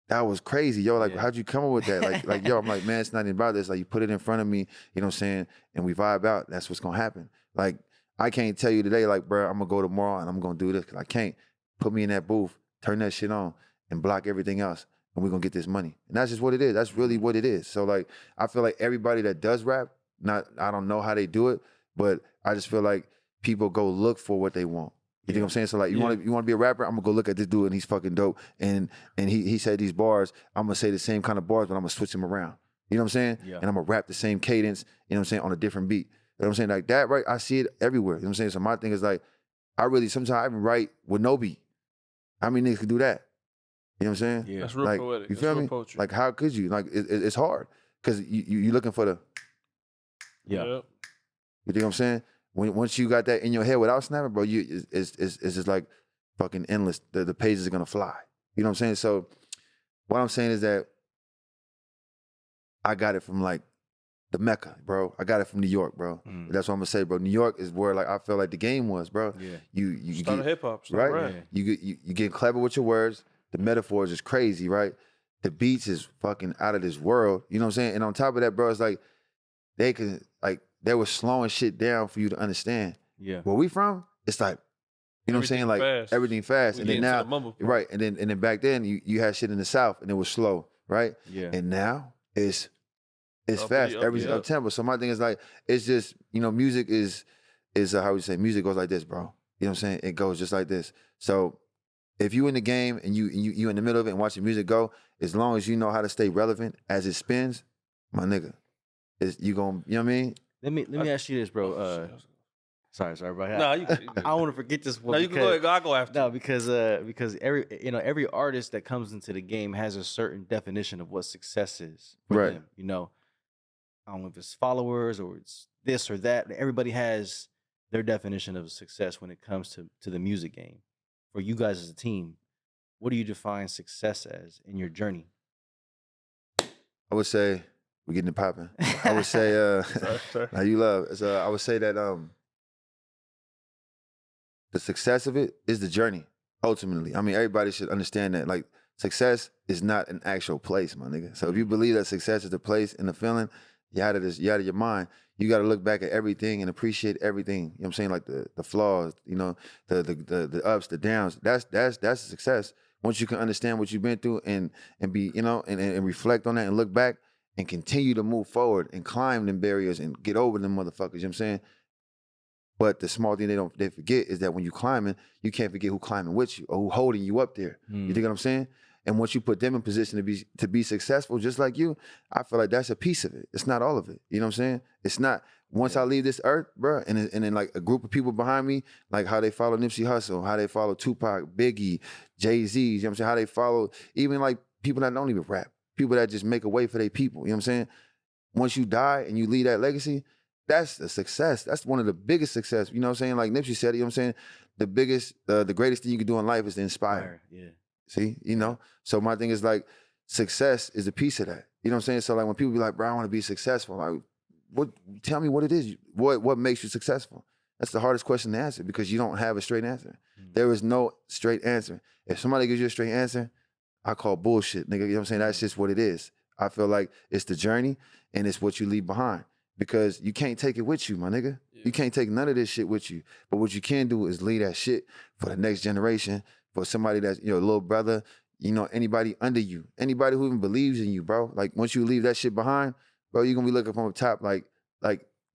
Speaker 1: that was crazy, yo. Like,
Speaker 3: Yeah.
Speaker 1: how'd you come up with that? Like, yo." I'm like, "Man, it's not even about this. Like, you put it in front of me, you know what I'm saying? And we vibe out. That's what's gonna happen. Like, I can't tell you today, like, bro, I'm gonna go tomorrow and I'm gonna do this because I can't. Put me in that booth, turn that shit on, and block everything else, and we're gonna get this money. And that's just what it is. That's really what it is. So, like, I feel like everybody that does rap, I don't know how they do it, but I just feel like people go look for what they want. You think what I'm saying? So like, you want to be a rapper? I'm gonna go look at this dude and he's fucking dope. And he said these bars. I'm gonna say the same kind of bars, but I'm gonna switch them around. You know what I'm saying?
Speaker 3: Yeah.
Speaker 1: And I'm gonna rap the same cadence. You know what I'm saying? On a different beat. You know what I'm saying? Like that, right? I see it everywhere. You know what I'm saying? So my thing is like, sometimes I even write with no beat. How many niggas can do that? You know what I'm saying?
Speaker 3: Yeah.
Speaker 4: That's real
Speaker 1: Like,
Speaker 4: poetic.
Speaker 1: you
Speaker 4: That's
Speaker 1: feel
Speaker 4: real
Speaker 1: me?
Speaker 4: poetry.
Speaker 1: Like, how could you? Like, it's hard because you looking for the.
Speaker 3: Yeah.
Speaker 1: You think what I'm saying? Once you got that in your head without snapping, bro, it's just like fucking endless. The pages are gonna fly. You know what I'm saying? So what I'm saying is that I got it from like the Mecca, bro. I got it from New York, bro. That's what I'm gonna say, bro. New York is where like I felt like the game was, bro.
Speaker 3: Yeah.
Speaker 1: You
Speaker 4: Started
Speaker 1: get,
Speaker 4: hip hop,
Speaker 1: right?
Speaker 3: Yeah.
Speaker 1: You get clever with your words. The metaphors is crazy, right? The beats is fucking out of this world. You know what I'm saying? And on top of that, bro, it's like they were slowing shit down for you to understand.
Speaker 3: Yeah.
Speaker 1: Where we from, it's like, you know what I'm saying? Like
Speaker 4: fast.
Speaker 1: everything fast.
Speaker 4: We
Speaker 1: And then
Speaker 4: get into
Speaker 1: now,
Speaker 4: the mumble part.
Speaker 1: right. And then back then you had shit in the South and it was slow, right?
Speaker 3: Yeah.
Speaker 1: And now it's
Speaker 4: Uppity,
Speaker 1: fast. Everything's
Speaker 4: yeah.
Speaker 1: up tempo. So my thing is like, it's just, you know, music is how we say, music goes like this, bro. You know what I'm saying? It goes just like this. So if you in the game and you in the middle of it and watching music go, as long as you know how to stay relevant as it spins, my nigga, you know what I mean?
Speaker 3: Let me ask you this, bro. Sorry about that.
Speaker 4: Nah, you
Speaker 3: I don't want to forget this one.
Speaker 4: No, you can go ahead. I'll go after.
Speaker 3: No, because every artist that comes into the game has a certain definition of what success is for
Speaker 1: Right.
Speaker 3: them. You know, I don't know if it's followers or it's this or that. Everybody has their definition of success when it comes to the music game. For you guys as a team, what do you define success as in your journey?
Speaker 1: I would say we're getting it popping. I would say
Speaker 4: Sorry.
Speaker 1: now you love. I would say that the success of it is the journey. Ultimately, I mean, everybody should understand that. Like, success is not an actual place, my nigga. So if you believe that success is the place and the feeling, you're out of your mind. You got to look back at everything and appreciate everything. You know what I'm saying? Like the flaws, you know, the ups, the downs. That's success. Once you can understand what you've been through and be, you know, and reflect on that and look back and continue to move forward and climb them barriers and get over them motherfuckers. You know what I'm saying? But the small thing they forget is that when you climbing, you can't forget who climbing with you or who holding you up there. You think what I'm saying? And once you put them in position to be successful, just like you, I feel like that's a piece of it. It's not all of it. You know what I'm saying? It's not. Once I leave this earth, bro, and then like a group of people behind me, like how they follow Nipsey Hussle, how they follow Tupac, Biggie, Jay-Z, you know what I'm saying? How they follow even like people that don't even rap, people that just make a way for their people. You know what I'm saying? Once you die and you leave that legacy, that's a success. That's one of the biggest success. You know what I'm saying? Like Nipsey said, you know what I'm saying? The biggest, the greatest thing you can do in life is to inspire.
Speaker 3: Yeah.
Speaker 1: See, you know? So my thing is like, success is a piece of that. You know what I'm saying? So like when people be like, bro, I want to be successful. Like, tell me what it is. What makes you successful? That's the hardest question to answer because you don't have a straight answer. There is no straight answer. If somebody gives you a straight answer, I call bullshit, nigga. You know what I'm saying? That's just what it is. I feel like it's the journey and it's what you leave behind because you can't take it with you, my nigga.
Speaker 4: Yeah.
Speaker 1: You can't take none of this shit with you. But what you can do is leave that shit for the next generation, for somebody that's your little brother, you know, anybody under you, anybody who even believes in you, bro. Like once you leave that shit behind, bro, you're gonna be looking from the top, like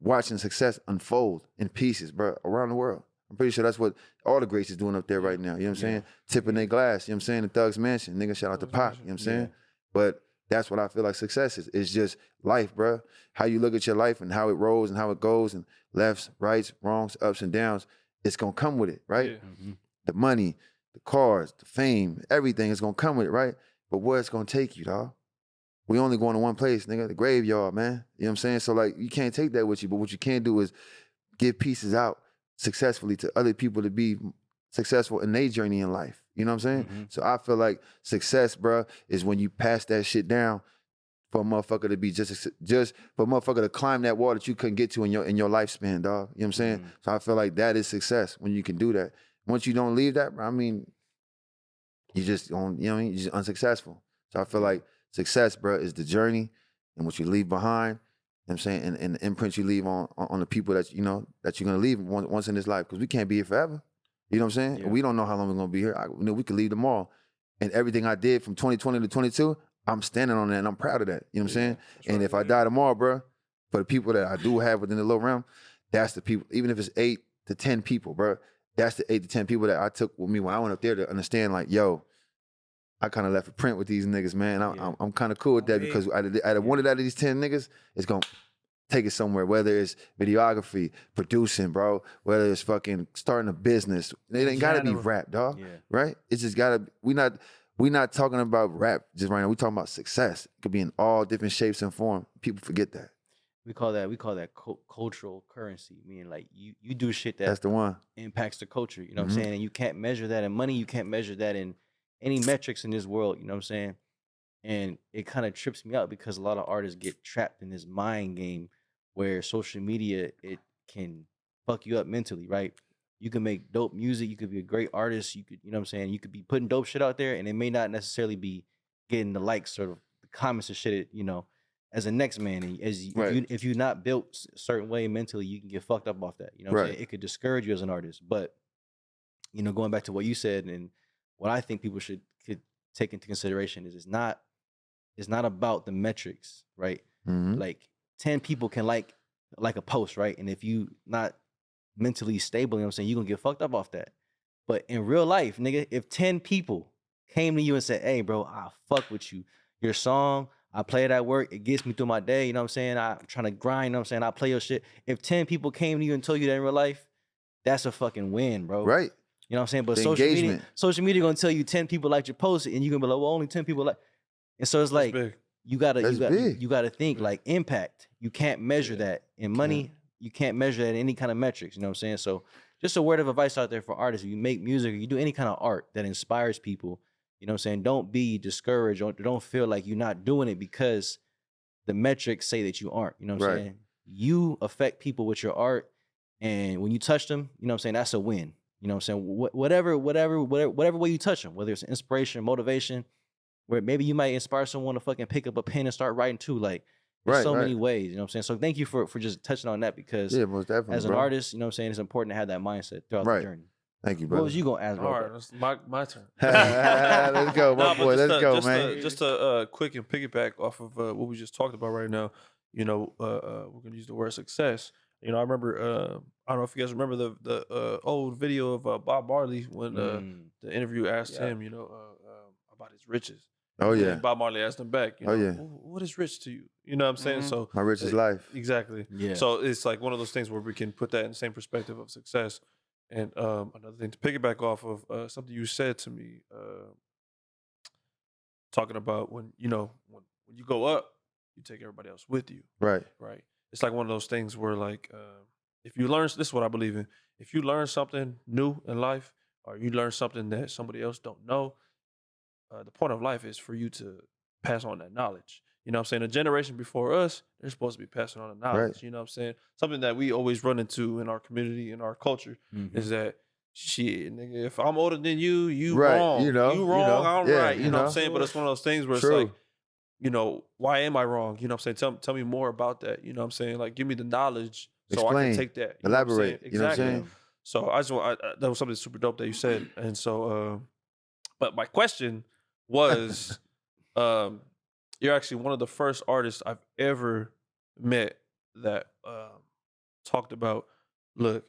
Speaker 1: watching success unfold in pieces, bro, around the world. I'm pretty sure that's what all the greats is doing up there right now. You know what I'm saying? Tipping their glass, you know what I'm saying? The Thug's Mansion, nigga, shout out to Pac, you know what I'm saying? But that's what I feel like success is. It's just life, bro. How you look at your life and how it rolls and how it goes and lefts, rights, wrongs, ups and downs, it's gonna come with it, right?
Speaker 4: Yeah.
Speaker 1: The money, the cars, the fame, everything is gonna come with it, right? But where it's gonna take you, dog? We only going to one place, nigga, the graveyard, man. You know what I'm saying? So like, you can't take that with you, but what you can do is give pieces out successfully to other people to be successful in their journey in life. You know what I'm saying?
Speaker 3: Mhm.
Speaker 1: So I feel like success, bro, is when you pass that shit down for a motherfucker to be just for a motherfucker to climb that wall that you couldn't get to in your lifespan, dog. You know what I'm saying?
Speaker 3: Mhm.
Speaker 1: So I feel like that is success when you can do that. Once you don't leave that, bro, I mean, you just on, you know what I mean? You're just unsuccessful. So I feel
Speaker 3: Yeah.
Speaker 1: like success, bro, is the journey and what you leave behind. You know what I'm saying? And the imprint you leave on the people that, you know, that you're gonna leave once in this life. Because we can't be here forever. You know what I'm saying?
Speaker 3: Yeah.
Speaker 1: We don't know how long we're gonna be here. You know, we could leave tomorrow. And everything I did from 2020 to 22, I'm standing on that and I'm proud of that. You know what I'm saying? And if I die tomorrow, bro, for the people that I do have within the low realm, that's the people, even if it's 8 to 10 people, bro, that's the 8 to 10 people that I took with me when I went up there to understand, like, yo, I kind of left a print with these niggas, man.
Speaker 3: Yeah.
Speaker 1: I'm kind of cool with that because out of one of these 10 niggas, it's going to take it somewhere, whether it's videography, producing, bro, whether it's fucking starting a business. It ain't got to be
Speaker 5: General.
Speaker 1: rap, dog,
Speaker 3: Yeah.
Speaker 1: right? It's just got to, we not talking about rap just right now. We talking about success. It could be in all different shapes and form. People forget that.
Speaker 3: We call that cultural currency, meaning like you do shit that
Speaker 1: That's the one.
Speaker 3: impacts the culture. You know what
Speaker 1: Mhm.
Speaker 3: I'm saying? And you can't measure that in money. You can't measure that in any metrics in this world. You know what I'm saying? And it kind of trips me out because a lot of artists get trapped in this mind game where social media, it can fuck you up mentally, right? You can make dope music. You could be a great artist. You could, you know what I'm saying? You could be putting dope shit out there and it may not necessarily be getting the likes or the comments and shit, you know, as a next man. And
Speaker 1: Right.
Speaker 3: if you're not built a certain way mentally, you can get fucked up off that. You know what I'm
Speaker 1: Right.
Speaker 3: saying? It could discourage you as an artist. But, you know, going back to what you said and what I think people could take into consideration is it's not about the metrics, right?
Speaker 1: Mhm.
Speaker 3: Like 10 people can like a post, right? And if you not mentally stable, you know what I'm saying, you're gonna get fucked up off that. But in real life, nigga, if 10 people came to you and said, hey, bro, I fuck with you. Your song, I play it at work, it gets me through my day, you know what I'm saying? I'm trying to grind, you know what I'm saying? I play your shit. If 10 people came to you and told you that in real life, that's a fucking win, bro.
Speaker 1: Right.
Speaker 3: You know what I'm saying? But
Speaker 1: The
Speaker 3: social
Speaker 1: engagement.
Speaker 3: media gonna tell you 10 people liked your post, and you're gonna be like, well, only 10 people like. And so it's
Speaker 4: That's
Speaker 3: like
Speaker 4: big.
Speaker 1: That's big.
Speaker 3: you gotta think like impact. You can't measure that in money. You can't measure that in any kind of metrics. You know what I'm saying? So just a word of advice out there for artists. If you make music or you do any kind of art that inspires people, you know what I'm saying? Don't be discouraged or don't feel like you're not doing it because the metrics say that you aren't. You know what I'm
Speaker 1: Right.
Speaker 3: saying? You affect people with your art, and when you touch them, you know what I'm saying, that's a win. You know what I'm saying? Whatever way you touch them, whether it's inspiration, motivation, where maybe you might inspire someone to fucking pick up a pen and start writing too. Like there's
Speaker 1: Right,
Speaker 3: so many
Speaker 1: right.
Speaker 3: ways, you know what I'm saying? So thank you for just touching on that because
Speaker 1: Yeah, most definitely,
Speaker 3: as an
Speaker 1: bro.
Speaker 3: artist, you know what I'm saying, it's important to have that mindset throughout
Speaker 1: Right.
Speaker 3: the journey.
Speaker 1: Thank you,
Speaker 3: What
Speaker 1: brother.
Speaker 3: was you gonna ask,
Speaker 4: All
Speaker 3: bro?
Speaker 4: right, that's my turn.
Speaker 1: Let's go, my
Speaker 4: Nah, but
Speaker 1: boy. Let's go,
Speaker 4: just
Speaker 1: man.
Speaker 4: just a quick and piggyback off of what we just talked about right now. You know, we're gonna use the word success. You know, I remember. I don't know if you guys remember the old video of Bob Marley when the interview asked him, you know, about his riches.
Speaker 1: Oh, yeah.
Speaker 4: And Bob Marley asked him back, you
Speaker 1: Oh,
Speaker 4: know,
Speaker 1: yeah.
Speaker 4: what is rich to you? You know what I'm saying?
Speaker 5: Mhm.
Speaker 4: So
Speaker 1: My richest life.
Speaker 4: exactly.
Speaker 3: Yeah.
Speaker 4: So it's like one of those things where we can put that in the same perspective of success. And another thing to piggyback off of something you said to me, talking about when you know when you go up, you take everybody else with you,
Speaker 1: Right.
Speaker 4: right? It's like one of those things where like if you learn, this is what I believe in. If you learn something new in life, or you learn something that somebody else don't know, the point of life is for you to pass on that knowledge. You know what I'm saying? The generation before us, they're supposed to be passing on the knowledge.
Speaker 1: Right.
Speaker 4: You know what I'm saying? Something that we always run into in our community, in our culture,
Speaker 3: Mhm.
Speaker 4: is that shit, nigga, if I'm older than you
Speaker 1: Right,
Speaker 4: wrong.
Speaker 1: you know,
Speaker 4: You wrong, I'm
Speaker 1: yeah,
Speaker 4: right.
Speaker 1: you
Speaker 4: You know what
Speaker 1: know.
Speaker 4: I'm saying? But it's one of those things where it's
Speaker 1: True.
Speaker 4: like, you know, why am I wrong? You know what I'm saying? Tell me more about that. You know what I'm saying? Like, give me the knowledge so I
Speaker 1: Explain.
Speaker 4: can take that. You know what I'm saying?
Speaker 1: Elaborate. You know what I'm
Speaker 4: Exactly.
Speaker 1: saying?
Speaker 4: So I just want that was something super dope that you said. And so, but my question was, you're actually one of the first artists I've ever met that talked about, look,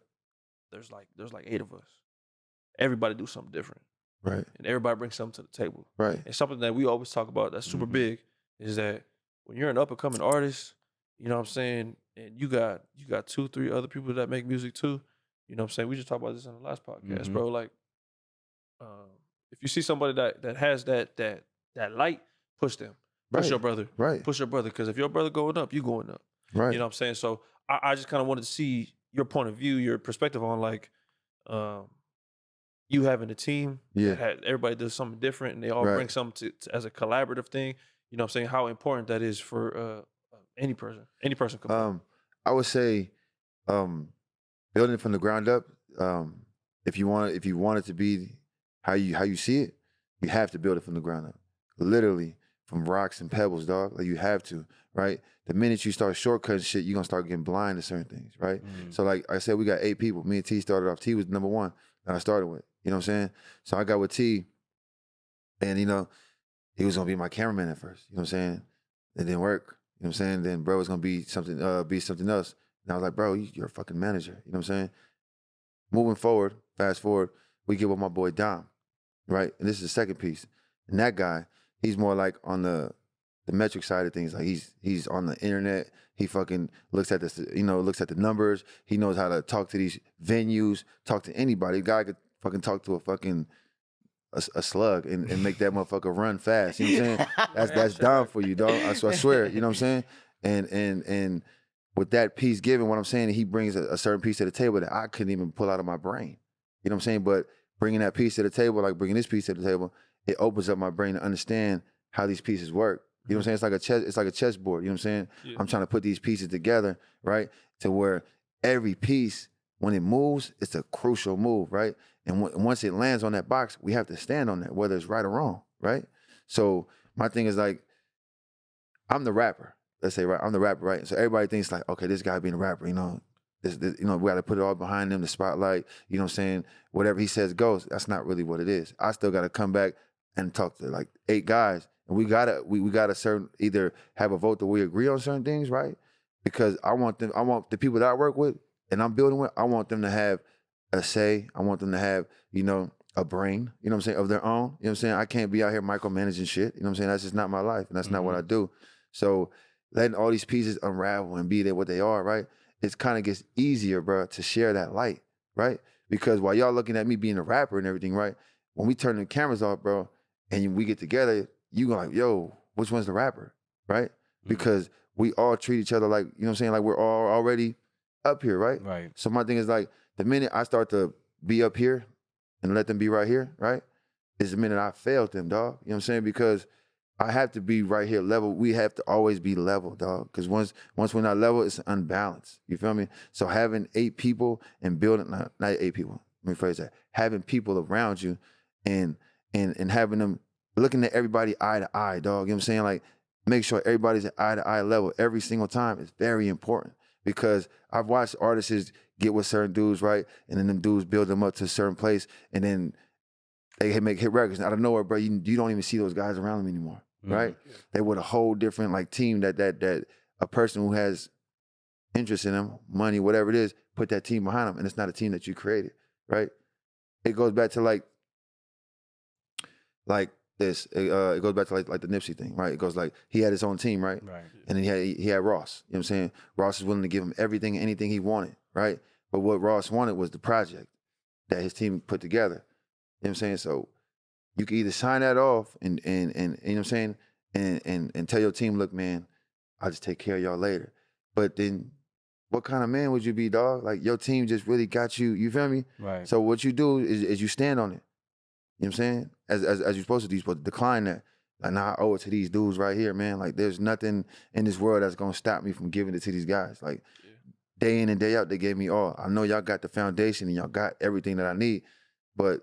Speaker 4: there's like 8 of us. Everybody do something different,
Speaker 1: Right.
Speaker 4: and everybody brings something to the table.
Speaker 1: Right.
Speaker 4: And something that we always talk about that's super
Speaker 3: Mhm.
Speaker 4: big is that when you're an up and coming artist, you know what I'm saying, and you got 2, 3 other people that make music too. You know what I'm saying? We just talked about this on the last podcast,
Speaker 3: Mhm.
Speaker 4: bro. Like, if you see somebody that has that light, push them. Push
Speaker 1: Right.
Speaker 4: your brother.
Speaker 1: Right.
Speaker 4: Push your brother. Because if your brother going up, you going up.
Speaker 1: Right.
Speaker 4: You know what I'm saying? So I just kind of wanted to see your point of view, your perspective on like, you having a team,
Speaker 1: Yeah.
Speaker 4: that everybody does something different, and they all
Speaker 1: Right.
Speaker 4: bring something as a collaborative thing. You know what I'm saying? How important that is for any person. Any person can play.
Speaker 1: I would say building it from the ground up. If you want it to be how you see it, you have to build it from the ground up. Literally from rocks and pebbles, dog. Like you have to, right? The minute you start shortcutting shit, you're gonna start getting blind to certain things, right? So like I said, we got 8 people. Me and T started off. T was number 1 that I started with. You know what I'm saying? So I got with T, and he was gonna be my cameraman at first. You know what I'm saying? It didn't work. You know what I'm saying? Then bro was gonna be something else. And I was like, bro, you're a fucking manager. You know what I'm saying? Moving forward, fast forward, we get with my boy Dom, right? And this is the second piece. And that guy, he's more like on the metric side of things. Like he's on the internet. He fucking looks at the numbers. He knows how to talk to these venues, talk to anybody. The guy could fucking talk to a slug and make that motherfucker run fast. You know what I'm saying? That's Dom for you, dog. I swear. You know what I'm saying? And with that piece given, what I'm saying, he brings a certain piece to the table that I couldn't even pull out of my brain. You know what I'm saying? But bringing that piece to the table, like bringing this piece to the table, it opens up my brain to understand how these pieces work. You know what I'm saying? It's like a chessboard. You know what I'm saying? Yeah. I'm trying to put these pieces together, right? To where every piece, when it moves, it's a crucial move, right? And once it lands on that box, we have to stand on that, whether it's right or wrong, right? So my thing is like, I'm the rapper. Let's say, right? I'm the rapper, right? So everybody thinks like, okay, this guy being a rapper, this, we got to put it all behind him, the spotlight, you know what I'm saying? Whatever he says goes. That's not really what it is. I still got to come back and talk to like 8 guys. And we gotta either have a vote that we agree on certain things, right? Because I want the people that I work with and I'm building with, I want them to have a say. I want them to have, a brain, you know what I'm saying, of their own. You know what I'm saying? I can't be out here micromanaging shit. You know what I'm saying? That's just not my life. And that's not what I do. So letting all these pieces unravel and be there what they are, right? It kind of gets easier, bro, to share that light, right? Because while y'all looking at me being a rapper and everything, right? When we turn the cameras off, bro, and we get together, you go like, yo, which one's the rapper, right? Because we all treat each other like, you know what I'm saying? Like we're all already up here, right?
Speaker 3: Right.
Speaker 1: So my thing is like, the minute I start to be up here and let them be right here, right? Is the minute I failed them, dog. You know what I'm saying? Because I have to be right here level. We have to always be level, dog. Because once we're not level, it's unbalanced. You feel me? So having 8 people and building, not 8 people, let me phrase that. Having people around you and having them looking at everybody eye to eye, dog. You know what I'm saying? Like, make sure everybody's at eye to eye level every single time is very important. Because I've watched artists get with certain dudes, right? And then them dudes build them up to a certain place, and then they make hit records. And out of nowhere, bro, you don't even see those guys around them anymore, right? Yeah. They with a whole different like team that a person who has interest in them, money, whatever it is, put that team behind them, and it's not a team that you created, right? It goes back to like this. It goes back to like the Nipsey thing, right? It goes like he had his own team, right? Right. And then he had Ross. You know what I'm saying? Ross is willing to give him everything, anything he wanted, right? But what Ross wanted was the project that his team put together. You know what I'm saying? So you can either sign that off and you know what I'm saying, and tell your team, look, man, I'll just take care of y'all later. But then what kind of man would you be, dog? Like your team just really got you, you feel me? Right. So what you do is you stand on it. You know what I'm saying? As you're supposed to do, you're supposed to decline that. Like, nah, I owe it to these dudes right here, man. Like, there's nothing in this world that's gonna stop me from giving it to these guys. Like, day in and day out, they gave me all. I know y'all got the foundation and y'all got everything that I need, but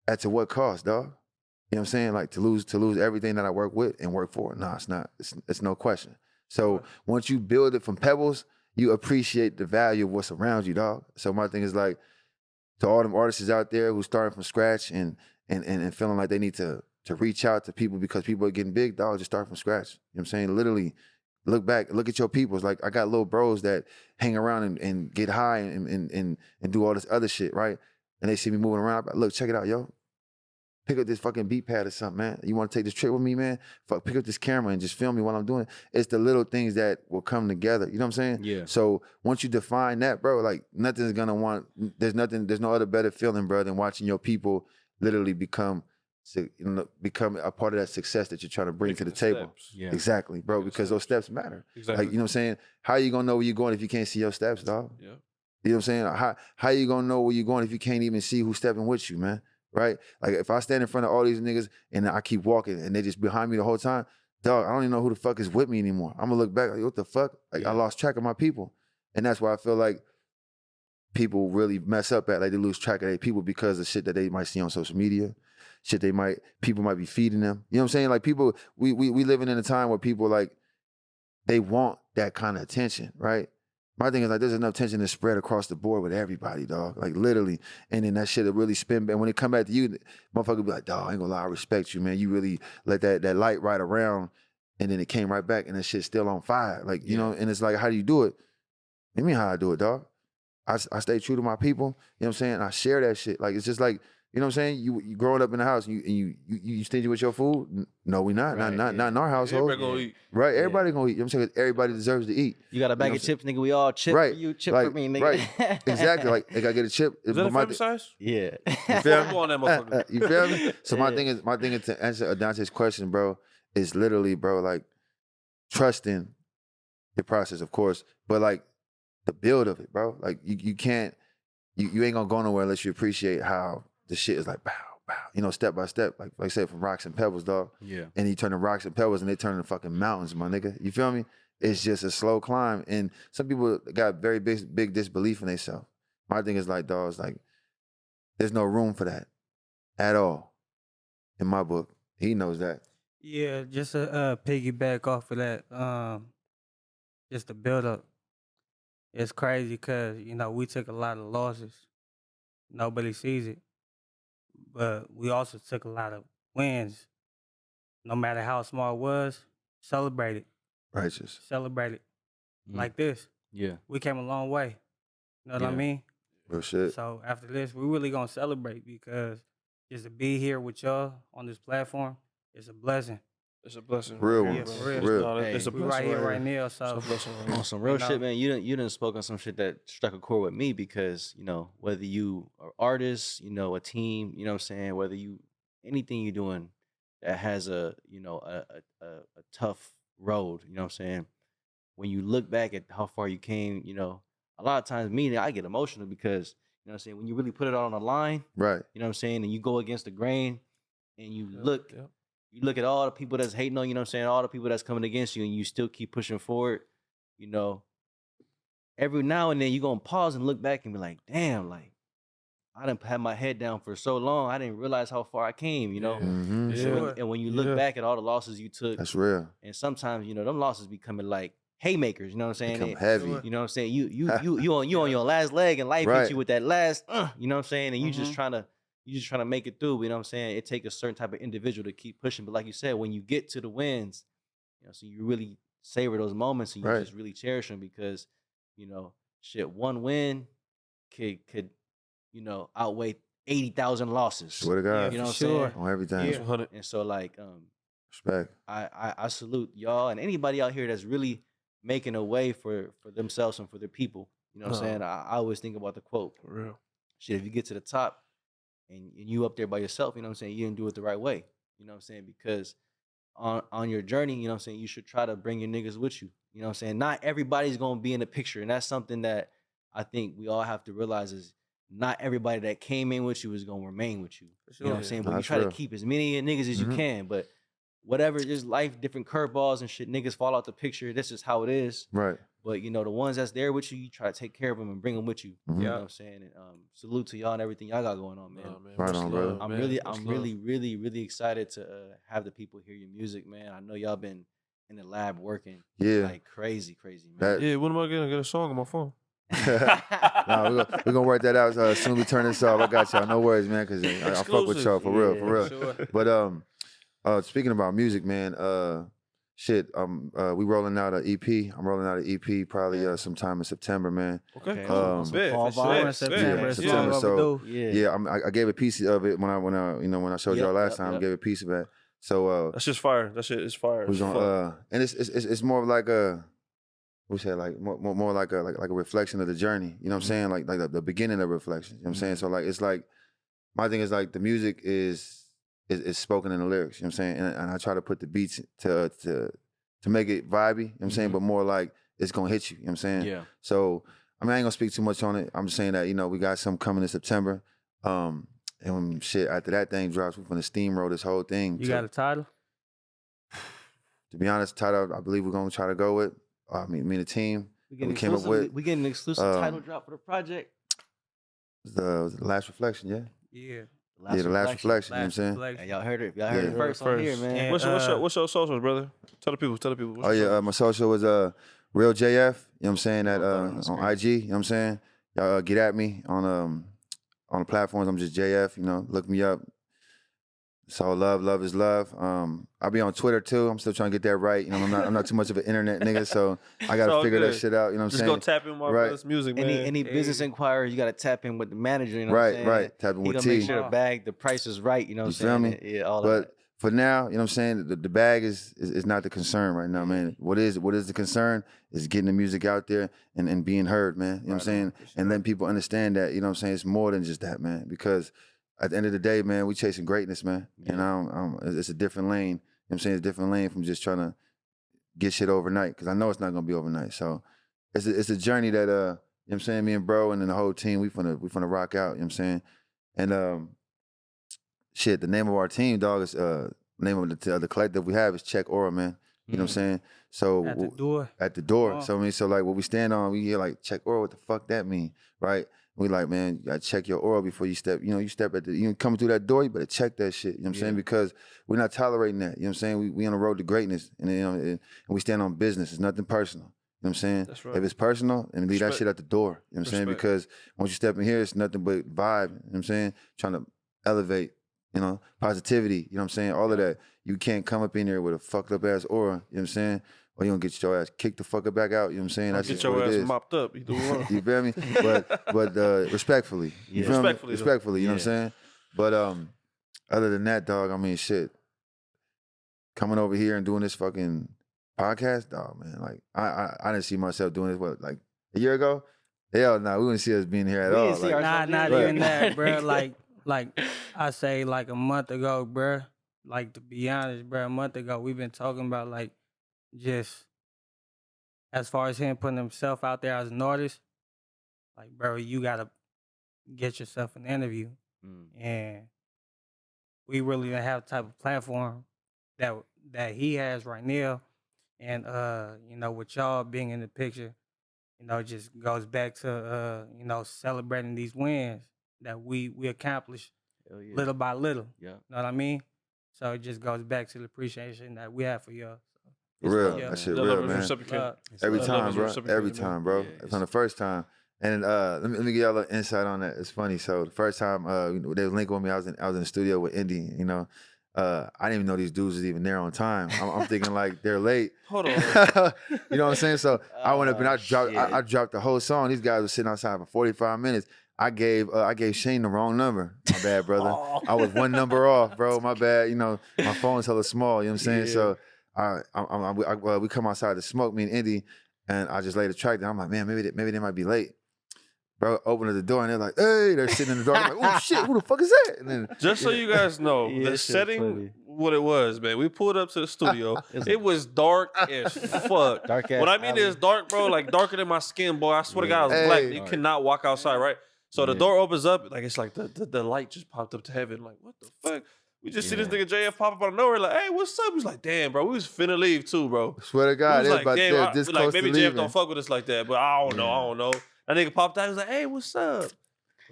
Speaker 1: at what cost, dog? You know what I'm saying? Like, to lose everything that I work with and work for. Nah, it's not. It's no question. So once you build it from pebbles, you appreciate the value of what's around you, dog. So my thing is like, to all them artists out there who's starting from scratch and feeling like they need to reach out to people because people are getting big, dog, just start from scratch. You know what I'm saying? Literally, look back, look at your peoples. Like, I got little bros that hang around and get high and do all this other shit, right? And they see me moving around. Look, check it out, yo. Pick up this fucking beat pad or something, man. You want to take this trip with me, man? Fuck, pick up this camera and just film me while I'm doing it. It's the little things that will come together. You know what I'm saying? Yeah. So once you define that, bro, like there's no other better feeling, bro, than watching your people literally become a part of that success that you're trying to bring to the table. Yeah. Exactly, bro, because those steps matter. Exactly. Like, you know what I'm saying? How are you gonna know where you're going if you can't see your steps, dog? Yeah. You know what I'm saying? How you gonna know where you're going if you can't even see who's stepping with you, man? Right? Like if I stand in front of all these niggas and I keep walking and they just behind me the whole time, dog, I don't even know who the fuck is with me anymore. I'm gonna look back like, what the fuck? Like I lost track of my people. And that's why I feel like people really mess up at, like they lose track of their people because of shit that they might see on social media, shit people might be feeding them. You know what I'm saying? Like people, we living in a time where people like, they want that kind of attention, right? My thing is like, there's enough attention to spread across the board with everybody, dog. Like literally. And then that shit will really spin. And when it come back to you, motherfucker be like, dog, I ain't gonna lie, I respect you, man. You really let that light ride around and then it came right back and that shit's still on fire. Like, you know, and it's like, how do you do it? You mean how I do it, dog? I stay true to my people, you know what I'm saying? I share that shit. Like, it's just like, you know what I'm saying? You growing up in the house and you stingy with your food? No, we not.
Speaker 3: Right,
Speaker 1: Not in our household.
Speaker 4: Everybody gonna eat.
Speaker 1: Right, everybody gonna eat. You know what I'm saying? 'Cause everybody deserves to eat.
Speaker 3: You got a bag
Speaker 1: know
Speaker 3: of chips, nigga. We all chip
Speaker 1: Right,
Speaker 3: for you, chip
Speaker 1: like,
Speaker 3: for me, nigga.
Speaker 1: right. Exactly. Like I gotta get a chip.
Speaker 4: Is that
Speaker 1: but
Speaker 4: a
Speaker 1: my
Speaker 4: family size?
Speaker 3: Yeah.
Speaker 1: You feel me?
Speaker 4: Go on that motherfucker.
Speaker 1: You feel me? So my
Speaker 3: Yeah.
Speaker 1: thing is to answer Adante's question, bro, is literally, bro, like trusting the process, of course, but like the build of it, bro. Like you can't, you ain't gonna go nowhere unless you appreciate how the shit is like bow, bow, you know, step by step, like I said, from rocks and pebbles, dog.
Speaker 3: Yeah.
Speaker 1: And you turn the rocks and pebbles and they turn into fucking mountains, my nigga. You feel me? It's just a slow climb. And some people got very big disbelief in themselves. My thing is like, dog, it's like, there's no room for that at all in my book. He knows that.
Speaker 5: Yeah, just to piggyback off of that, just the build up. It's crazy because, you know, we took a lot of losses. Nobody sees it. But we also took a lot of wins. No matter how small it was, celebrate it.
Speaker 1: Righteous.
Speaker 5: Celebrate it.
Speaker 3: Mm.
Speaker 5: Like this.
Speaker 3: Yeah.
Speaker 5: We came a long way. You know what I
Speaker 3: Yeah.
Speaker 5: mean?
Speaker 1: Real shit.
Speaker 5: So after this, we really gonna celebrate because just to be here with y'all on this platform is a blessing.
Speaker 4: It's a blessing.
Speaker 1: Real
Speaker 4: right
Speaker 1: one.
Speaker 4: here,
Speaker 5: For
Speaker 4: bro.
Speaker 5: real.
Speaker 4: It's
Speaker 1: Real.
Speaker 4: not- It's a
Speaker 5: We
Speaker 4: blessing
Speaker 5: right here,
Speaker 4: right
Speaker 5: right now.
Speaker 4: It's
Speaker 5: So
Speaker 4: a blessing right here.
Speaker 3: On some real
Speaker 5: know?
Speaker 3: shit, man. You done spoke on some shit that struck a chord with me because, you know, whether you are artists, you know, a team, you know what I'm saying, whether you anything you're doing that has a, you know, a tough road, you know what I'm saying? When you look back at how far you came, you know, a lot of times I get emotional because, you know what I'm saying, when you really put it out on the line,
Speaker 1: Right.
Speaker 3: you know what I'm saying, and you go against the grain and you
Speaker 4: Yep,
Speaker 3: look
Speaker 4: yep.
Speaker 3: you look at all the people that's hating on you, know what I'm saying, all the people that's coming against you, and you still keep pushing forward, you know, every now and then you're going to pause and look back and be like, damn, like, I done had my head down for so long, I didn't realize how far I came, you know?
Speaker 4: Yeah.
Speaker 1: Mm-hmm.
Speaker 4: Yeah.
Speaker 5: Sure.
Speaker 3: And when you look
Speaker 4: Yeah.
Speaker 3: back at all the losses you took,
Speaker 1: That's real.
Speaker 3: and sometimes, you know, them losses becoming like haymakers, you know what I'm saying?
Speaker 1: Become
Speaker 3: They-
Speaker 1: heavy.
Speaker 5: Sure.
Speaker 3: you know what I'm saying? You on your last leg and life hit
Speaker 1: Right.
Speaker 3: you with that last, you know what I'm saying? And you just
Speaker 5: Mhm.
Speaker 3: trying to make it through, you know what I'm saying? It takes a certain type of individual to keep pushing. But like you said, when you get to the wins, you know, so you really savor those moments and you
Speaker 1: Right.
Speaker 3: just really cherish them because, you know, shit, one win could, you know, outweigh 80,000 losses.
Speaker 1: Swear to God.
Speaker 5: Yeah,
Speaker 3: You know
Speaker 5: for
Speaker 3: what I'm
Speaker 5: sure.
Speaker 3: saying?
Speaker 1: On everything.
Speaker 5: Yeah.
Speaker 4: 100.
Speaker 3: And so like,
Speaker 1: Respect.
Speaker 3: I salute y'all and anybody out here that's really making a way for themselves and for their people. You know what I'm saying? I always think about the quote,
Speaker 4: For real.
Speaker 3: shit, if you get to the top and you up there by yourself, you know what I'm saying, you didn't do it the right way. You know what I'm saying? Because on your journey, you know what I'm saying, you should try to bring your niggas with you. You know what I'm saying? Not everybody's gonna be in the picture. And that's something that I think we all have to realize is not everybody that came in with you is gonna remain with you. You know what I'm
Speaker 5: sure.
Speaker 3: saying?
Speaker 1: No,
Speaker 3: But you
Speaker 1: that's
Speaker 3: try
Speaker 1: real.
Speaker 3: to keep as many of your niggas as you
Speaker 1: Mhm.
Speaker 3: can. But whatever, just life, different curveballs and shit, niggas fall out the picture. This is how it is.
Speaker 1: Right.
Speaker 3: But you know, the ones that's there with you, you try to take care of them and bring them with you.
Speaker 1: Mhm.
Speaker 3: You
Speaker 5: Yeah.
Speaker 3: know what I'm saying? And salute to y'all and everything y'all got going on, man.
Speaker 4: Nah, man.
Speaker 1: Right
Speaker 4: much
Speaker 1: on,
Speaker 4: love,
Speaker 1: brother.
Speaker 3: I'm
Speaker 4: man.
Speaker 3: really,
Speaker 4: Much
Speaker 3: I'm
Speaker 4: love.
Speaker 3: really excited to have the people hear your music, man. I know y'all been in the lab working
Speaker 1: Yeah.
Speaker 3: like crazy, man.
Speaker 1: That-
Speaker 4: Yeah, when am I gonna get a song on my phone?
Speaker 1: Nah, we're gonna work that out as soon as we turn this off. I got y'all. No worries, man, because I fuck with y'all for real, for real.
Speaker 5: Sure.
Speaker 1: But speaking about music, man, we rolling out an EP. I'm rolling out an EP probably sometime in September, man.
Speaker 4: Okay,
Speaker 3: Okay,
Speaker 4: cool.
Speaker 1: um,
Speaker 3: some
Speaker 4: Bet,
Speaker 3: fall
Speaker 4: for sure.
Speaker 3: vibes.
Speaker 5: Fall in
Speaker 4: Bet,
Speaker 5: September.
Speaker 4: bet.
Speaker 5: It's
Speaker 1: Yeah,
Speaker 5: long
Speaker 1: September, so-
Speaker 5: overdue.
Speaker 3: Yeah.
Speaker 1: I gave a piece of it when I showed y'all
Speaker 3: Yep,
Speaker 1: last
Speaker 3: yep,
Speaker 1: time. I
Speaker 3: yep.
Speaker 1: gave a piece of it. So
Speaker 4: That shit's fire. That shit is fire.
Speaker 1: we're
Speaker 4: as fuck.
Speaker 1: gonna and it's more of like a we say like more like a reflection of the journey. You know what I'm saying? Like the beginning of reflection. You know what I'm saying? So like it's like my thing is like the music is spoken in the lyrics. You know what I'm saying? And I try to put the beats to make it vibey. You know what I'm saying? But more like it's gonna hit you. You know what I'm saying?
Speaker 3: Yeah.
Speaker 1: So I mean, I ain't gonna speak too much on it. I'm just saying that, you know, we got something coming in September. And when shit, after that thing drops, we're gonna steamroll this whole thing.
Speaker 5: You got a title?
Speaker 1: To be honest, title I believe we're gonna try to go with. Me and the team we came up with.
Speaker 3: We getting an exclusive title drop for the project.
Speaker 1: The last reflection, yeah.
Speaker 5: Yeah.
Speaker 1: The last reflection. You know what I'm saying?
Speaker 3: Hey, y'all heard it. Y'all heard it first on here, man.
Speaker 5: And,
Speaker 4: What's your socials, brother? Tell the people. What's your
Speaker 1: My social was Real JF. You know what I'm saying? That on IG. You know what I'm saying? Y'all get at me on the platforms. I'm just JF. You know, look me up. So love is love. I'll be on Twitter too. I'm still trying to get that right. You know, I'm not too much of an internet nigga, so I gotta figure that shit out. You know what I'm saying?
Speaker 4: Just go tap in my brother's music, man.
Speaker 3: Any business inquiries, you gotta tap in with the manager. You know what I'm saying?
Speaker 1: Right. Tap in
Speaker 3: He
Speaker 1: with
Speaker 3: gonna make
Speaker 1: T.
Speaker 3: sure the price is right. You know what I'm saying?
Speaker 1: Me?
Speaker 3: Yeah, all
Speaker 1: but
Speaker 3: of that.
Speaker 1: for now, you know what I'm saying? The bag is not the concern right now, man. What is the concern is getting the music out there and being heard, man. You know what I'm saying? And letting people understand that, you know what I'm saying? It's more than just that, man. Because at the end of the day, man, we chasing greatness, man. Yeah. And it's a different lane. You know what I'm saying? It's a different lane from just trying to get shit overnight. Because I know it's not gonna be overnight. So it's a journey that you know what I'm saying, me and bro and then the whole team, we finna rock out, you know what I'm saying? And shit, the name of our team, dog, is name of the collective we have is Check Aura, man. You know what I'm saying? So
Speaker 5: At the door.
Speaker 1: At the door.
Speaker 5: Oh.
Speaker 1: So I mean, so like what we stand on, we hear like Check Aura, what the fuck that mean, right? We like, man, you gotta check your aura before you step. You know, you step at you coming through that door, you better check that shit. You know what I'm saying? Because we're not tolerating that. You know what I'm saying? We on the road to greatness, and you know, and we stand on business. It's nothing personal. You know what I'm saying?
Speaker 4: That's right.
Speaker 1: If it's personal, then leave that shit at the door. You know what I'm saying? Because once you step in here, it's nothing but vibe. You know what I'm saying? Trying to elevate, you know, positivity. You know what I'm saying? All of that. You can't come up in here with a fucked up ass aura. You know what I'm saying? Or you gonna get your ass kicked the fuck back out. You know what I'm saying? That's
Speaker 4: get
Speaker 1: just
Speaker 4: your
Speaker 1: what
Speaker 4: ass
Speaker 1: it is.
Speaker 4: mopped up. You
Speaker 1: You feel me? But respectfully. You feel me? Respectfully, you know what I'm saying? But other than that, dog, I mean, shit. Coming over here and doing this fucking podcast, dog, man. Like, I didn't see myself doing this, like a year ago? Hell no, we wouldn't see us being here at all. Like,
Speaker 5: Not even that, bro. Like I say, like a month ago, bro. Like, to be honest, bro, a month ago, we've been talking about, like, just as far as him putting himself out there as an artist, like, bro, you gotta get yourself an interview. And we really don't have the type of platform that he has right now. And you know, with y'all being in the picture, you know, it just goes back to you know, celebrating these wins that we accomplished little by little.
Speaker 3: Yeah.
Speaker 5: You know what I mean? So it just goes back to the appreciation that we have for y'all.
Speaker 1: For real, that shit real, man. Every time, bro.
Speaker 3: Yeah,
Speaker 1: It's on the first time. And let me give y'all a little insight on that. It's funny. So the first time they was linking with me, I was in the studio with Indy. You know, I didn't even know these dudes was even there on time. I'm thinking like they're late.
Speaker 4: Hold on.
Speaker 1: You know what I'm saying? So I went up and I dropped the whole song. These guys were sitting outside for 45 minutes. I gave Shane the wrong number. My bad, brother. I was one number off, bro. My bad. You know, my phone's hella small. You know what I'm saying? So we come outside to smoke, me and Indy, and I just laid the track down. I'm like, man, maybe they might be late. Bro, opened the door and they're like, hey, they're sitting in the door. I'm like, oh shit, who the fuck is that? And then
Speaker 4: just so you guys know, the setting,
Speaker 3: funny.
Speaker 4: what it was, man. We pulled up to the studio. It was dark as fuck.
Speaker 3: Dark ass
Speaker 4: What I mean
Speaker 3: alley.
Speaker 4: is dark, bro, like darker than my skin, boy. I swear to God, I was black. You cannot walk outside, right? So the door opens up, like it's like the light just popped up to heaven. Like, what the fuck? We just see this nigga JF pop up out of nowhere, like, hey, what's up? He's like, damn, bro, we was finna leave too, bro.
Speaker 1: Swear to God,
Speaker 4: We was like, damn,
Speaker 1: this
Speaker 4: we
Speaker 1: close
Speaker 4: like, maybe
Speaker 1: to
Speaker 4: JF
Speaker 1: leaving.
Speaker 4: don't fuck with us like that, but I don't know. That nigga popped out, he was like, hey, what's up? It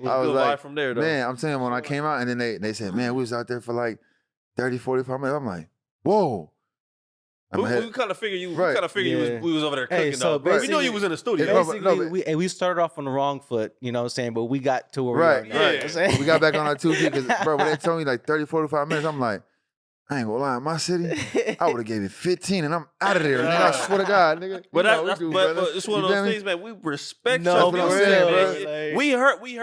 Speaker 4: was
Speaker 1: I
Speaker 4: a
Speaker 1: was
Speaker 4: good
Speaker 1: like,
Speaker 4: vibe from there, though.
Speaker 1: man, I'm telling you, when I came out and then they said, man, we was out there for like 30, 45 minutes. I'm like, whoa.
Speaker 4: We kind of figured you.
Speaker 1: Right.
Speaker 4: We kind of figured we was over there
Speaker 3: Hey,
Speaker 4: cooking.
Speaker 3: so
Speaker 4: though. We knew you was in the studio.
Speaker 3: Basically, we started off on the wrong foot, you know what I'm saying? But we got to where we are now. You know what I'm saying?
Speaker 1: We got back on our 2 feet because, bro, when they told me like 30, 45 minutes, I'm like, I ain't gonna lie, in my city, I would have gave it 15 and I'm out of there, nigga. I swear to God, nigga.
Speaker 4: But
Speaker 1: You know what we do, brother.
Speaker 4: it's one
Speaker 1: You
Speaker 4: of
Speaker 1: feel
Speaker 4: those
Speaker 1: me?
Speaker 4: things, man. We respect
Speaker 3: No,
Speaker 4: your
Speaker 1: for
Speaker 4: music,
Speaker 1: real,
Speaker 4: man.
Speaker 1: bro.
Speaker 3: Like-
Speaker 4: We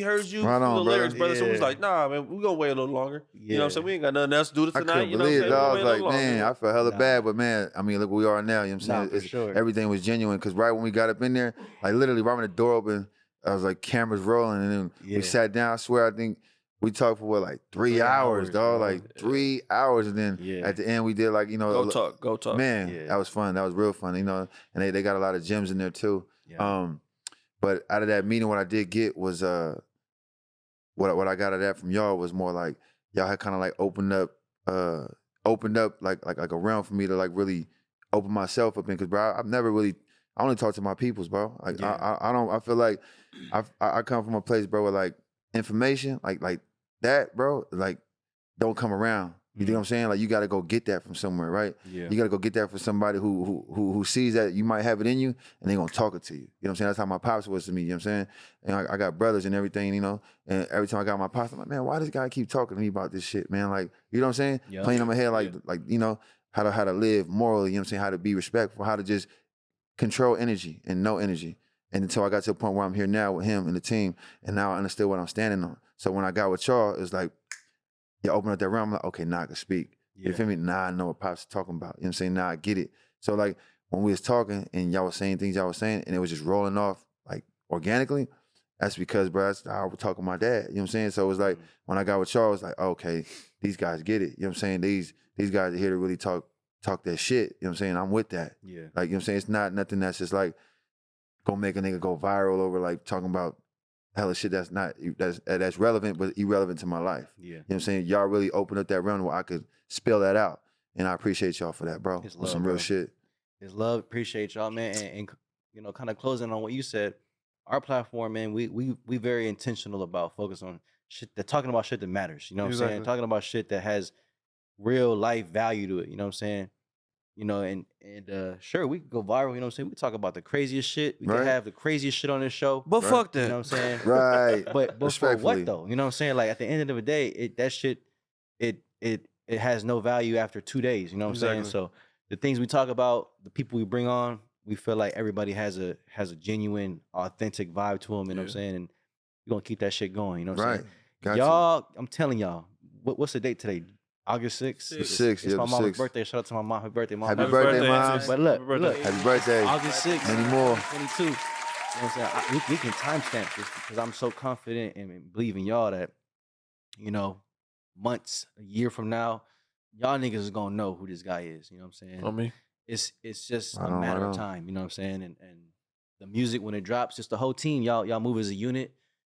Speaker 4: heard you
Speaker 1: Right
Speaker 4: for
Speaker 1: on,
Speaker 4: the
Speaker 1: brother.
Speaker 4: lyrics, brother. So we was
Speaker 3: Yeah.
Speaker 4: like, nah, man, we gonna wait a little longer. You know what I'm saying? We ain't got nothing else to do
Speaker 1: I
Speaker 4: tonight.
Speaker 1: couldn't
Speaker 4: You know what I'm
Speaker 1: believe
Speaker 4: saying?
Speaker 1: it. I
Speaker 4: We'll
Speaker 1: was
Speaker 4: wait a
Speaker 1: like,
Speaker 4: little longer.
Speaker 1: man, I felt hella bad, but man, I mean, look where we are now. You know what I'm saying?
Speaker 3: for sure.
Speaker 1: Everything was genuine because right when we got up in there, like literally right when the door opened, I was like, cameras rolling, and then we sat down. I swear, I think we talked for what, like 3 hours, dog,
Speaker 3: bro.
Speaker 1: like 3 hours, and then at the end we did like, you know,
Speaker 4: Go talk.
Speaker 1: Man, that was fun. That was real fun, you know. And they got a lot of gems in there too.
Speaker 3: Yeah.
Speaker 1: But out of that meeting, what I did get was what I got out of that from y'all was more like y'all had kind of like opened up like a realm for me to like really open myself up in, because bro, I've never really, I only talk to my peoples, bro. Like I don't, I feel like I come from a place, bro, where like information like that, bro, like don't come around. You know what I'm saying? Like you got to go get that from somewhere, right?
Speaker 3: Yeah.
Speaker 1: You got to go get that from somebody who sees that you might have it in you, and they gonna talk it to you. You know what I'm saying? That's how my pops was to me. You know what I'm saying? And I got brothers and everything, you know. And every time I got my pops, I'm like, man, why does this guy keep talking to me about this shit, man? Like, you know what I'm saying?
Speaker 3: Yeah.
Speaker 1: Playing in my head, like you know how to live morally. You know what I'm saying? How to be respectful. How to just control energy and no energy. And until I got to a point where I'm here now with him and the team, and now I understood what I'm standing on. So when I got with y'all, it was like, you open up that realm, I'm like, okay, now I can speak. You feel me? Now I know what Pops is talking about. You know what I'm saying? Now I get it. So like when we was talking and y'all was saying things y'all was saying and it was just rolling off like organically, that's because, bro, that's how I would talk with my dad. You know what I'm saying? So it was like when I got with y'all, it was like, okay, these guys get it. You know what I'm saying? These guys are here to really talk that shit. You know what I'm saying? I'm with that.
Speaker 3: Yeah.
Speaker 1: Like, you know what I'm saying? It's not nothing that's just like gonna make a nigga go viral over like talking about hella shit that's relevant but irrelevant to my life.
Speaker 3: Yeah.
Speaker 1: You know what I'm saying? Y'all really opened up that realm where I could spell that out. And I appreciate y'all for that, bro.
Speaker 3: It's
Speaker 1: With
Speaker 3: love,
Speaker 1: some real
Speaker 3: bro.
Speaker 1: shit.
Speaker 3: It's love. Appreciate y'all, man. And you know, kind of closing on what you said, our platform, man, we very intentional about focus on shit that talking about shit that matters. You know what I'm saying? Talking about shit that has real life value to it. You know what I'm saying? You know, and sure, we can go viral. You know what I'm saying? We talk about the craziest shit. We can have the craziest shit on this show.
Speaker 4: But fuck that.
Speaker 3: You know what I'm saying?
Speaker 1: Right.
Speaker 3: But for
Speaker 1: Respectfully.
Speaker 3: what though? You know what I'm saying? Like at the end of the day, that shit, it has no value after 2 days. You know what I'm saying? So the things we talk about, the people we bring on, we feel like everybody has a genuine, authentic vibe to them. You know what I'm saying? And we're gonna keep that shit going. You know what I'm saying?
Speaker 1: Got
Speaker 3: Y'all, I'm telling y'all, what's the date today? August 6th?
Speaker 1: The 6th,
Speaker 3: It's my
Speaker 1: the
Speaker 3: mama's
Speaker 1: 6th.
Speaker 3: birthday. Shout out to my mom. Happy birthday, mom.
Speaker 1: Happy birthday, Mom.
Speaker 3: But look,
Speaker 1: Happy birthday.
Speaker 3: August 6th,
Speaker 1: Many more.
Speaker 3: 2022. You know what I'm saying? We can timestamp this because I'm so confident and believe in y'all that, you know, months, a year from now, y'all niggas is gonna know who this guy is. You know what I'm saying?
Speaker 4: On me.
Speaker 3: It's just
Speaker 1: Right
Speaker 3: a
Speaker 1: on,
Speaker 3: matter
Speaker 1: right
Speaker 3: of
Speaker 1: on.
Speaker 3: time. You know what I'm saying? And the music when it drops, just the whole team, y'all move as a unit.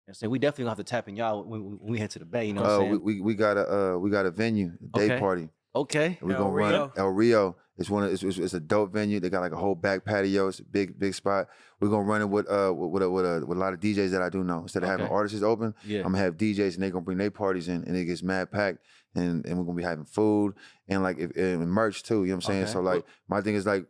Speaker 3: And so we definitely gonna have to tap in y'all when we head to the Bay. You know what I'm saying?
Speaker 1: We got a venue, a day
Speaker 3: Okay.
Speaker 1: party.
Speaker 3: Okay.
Speaker 1: We're
Speaker 5: El
Speaker 1: gonna run
Speaker 5: Rio.
Speaker 1: El Rio. It's a dope venue. They got like a whole back patio. It's a big spot. We're gonna run it with a lot of DJs that I do know. Instead of having
Speaker 3: Okay.
Speaker 1: artists open,
Speaker 3: Yeah.
Speaker 1: I'm gonna have DJs and they gonna bring their parties in and it gets mad packed and we're gonna be having food and like and merch too. You know what I'm saying?
Speaker 3: Okay.
Speaker 1: So like my thing is like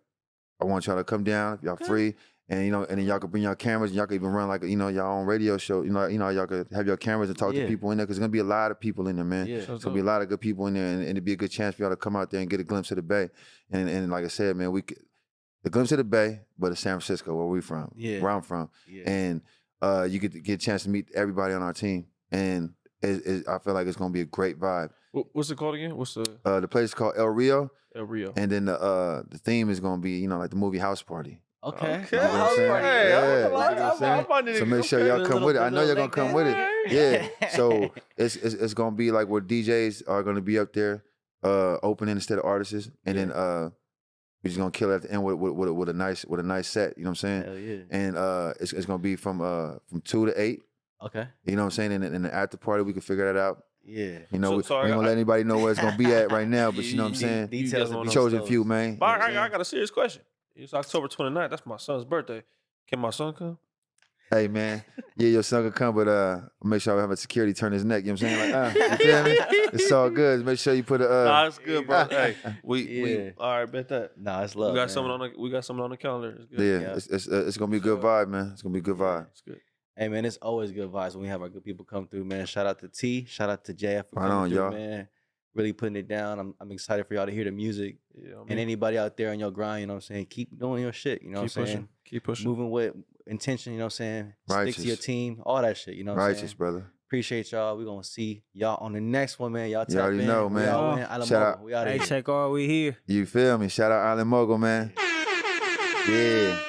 Speaker 1: I want y'all to come down if y'all free. And you know, and then y'all could bring y'all cameras, and y'all could even run like y'all own radio show. You know, y'all could have your cameras and talk to people in there because there's gonna be a lot of people in there, man.
Speaker 3: Yeah.
Speaker 1: There's gonna be a lot of good people in there, and it'd be a good chance for y'all to come out there and get a glimpse of the Bay. And like I said, man, the glimpse of the Bay, but it's San Francisco, where we from, where I'm from, and you get to get a chance to meet everybody on our team, and I feel like it's gonna be a great vibe.
Speaker 4: What's it called again? What's the
Speaker 1: place is called El Rio,
Speaker 4: and
Speaker 1: then the theme is gonna be like the movie House Party.
Speaker 3: Okay.
Speaker 1: You know what I'm saying?
Speaker 4: Hey,
Speaker 1: Yeah. So make sure y'all come with it. I know y'all gonna come with it. Yeah. So it's gonna be like where DJs are gonna be up there, opening instead of artists, and then we're just gonna kill it at the end with a nice set. You know what I'm saying?
Speaker 3: Hell yeah.
Speaker 1: And it's gonna be from 2 to 8.
Speaker 3: Okay.
Speaker 1: You know what I'm saying? And in the after party we can figure that out.
Speaker 3: Yeah.
Speaker 1: You know,
Speaker 4: So
Speaker 1: we ain't gonna let anybody know where it's gonna be at right now, but you know what I'm saying?
Speaker 3: Details will be
Speaker 1: Chosen
Speaker 3: disclosed.
Speaker 1: few, man.
Speaker 4: But I got a serious question. It's October 29th. That's my son's birthday. Can my son come?
Speaker 1: Hey man, yeah, your son can come, but make sure I have a security turn his neck. You know what I'm saying? Like, you feel me? It's all good. Make sure you put a.
Speaker 4: Nah, it's good, bro. Hey, we
Speaker 3: Yeah.
Speaker 4: all right. Bet that.
Speaker 3: Nah, it's love.
Speaker 4: We got
Speaker 3: man.
Speaker 4: something on the calendar. It's good.
Speaker 1: Yeah, it's gonna be a good vibe, man. It's gonna be a good vibe.
Speaker 4: It's good.
Speaker 3: Hey man, it's always good vibes when we have our good people come through, man. Shout out to T. Shout out to JF for
Speaker 1: Right
Speaker 3: coming
Speaker 1: on,
Speaker 3: through,
Speaker 1: y'all.
Speaker 3: man. Really putting it down. I'm excited for y'all to hear the music.
Speaker 4: Yeah,
Speaker 3: And anybody out there on your grind, you know what I'm saying? Keep doing your shit, you know what I'm saying?
Speaker 4: Keep pushing.
Speaker 3: Moving with intention, you know what I'm saying? Stick
Speaker 1: Righteous.
Speaker 3: to your team, all that shit, you know what I'm saying?
Speaker 1: Righteous, brother.
Speaker 3: Appreciate y'all. We're gonna see y'all on the next one, man. Y'all
Speaker 1: You
Speaker 3: tap
Speaker 1: already
Speaker 3: in.
Speaker 1: know,
Speaker 3: We
Speaker 1: man.
Speaker 3: all in. Island
Speaker 1: Shout
Speaker 3: Mogul.
Speaker 1: out.
Speaker 3: We out
Speaker 5: Hey,
Speaker 3: here.
Speaker 5: check all we here.
Speaker 1: You feel me? Shout out Island Mogul, man. Yeah.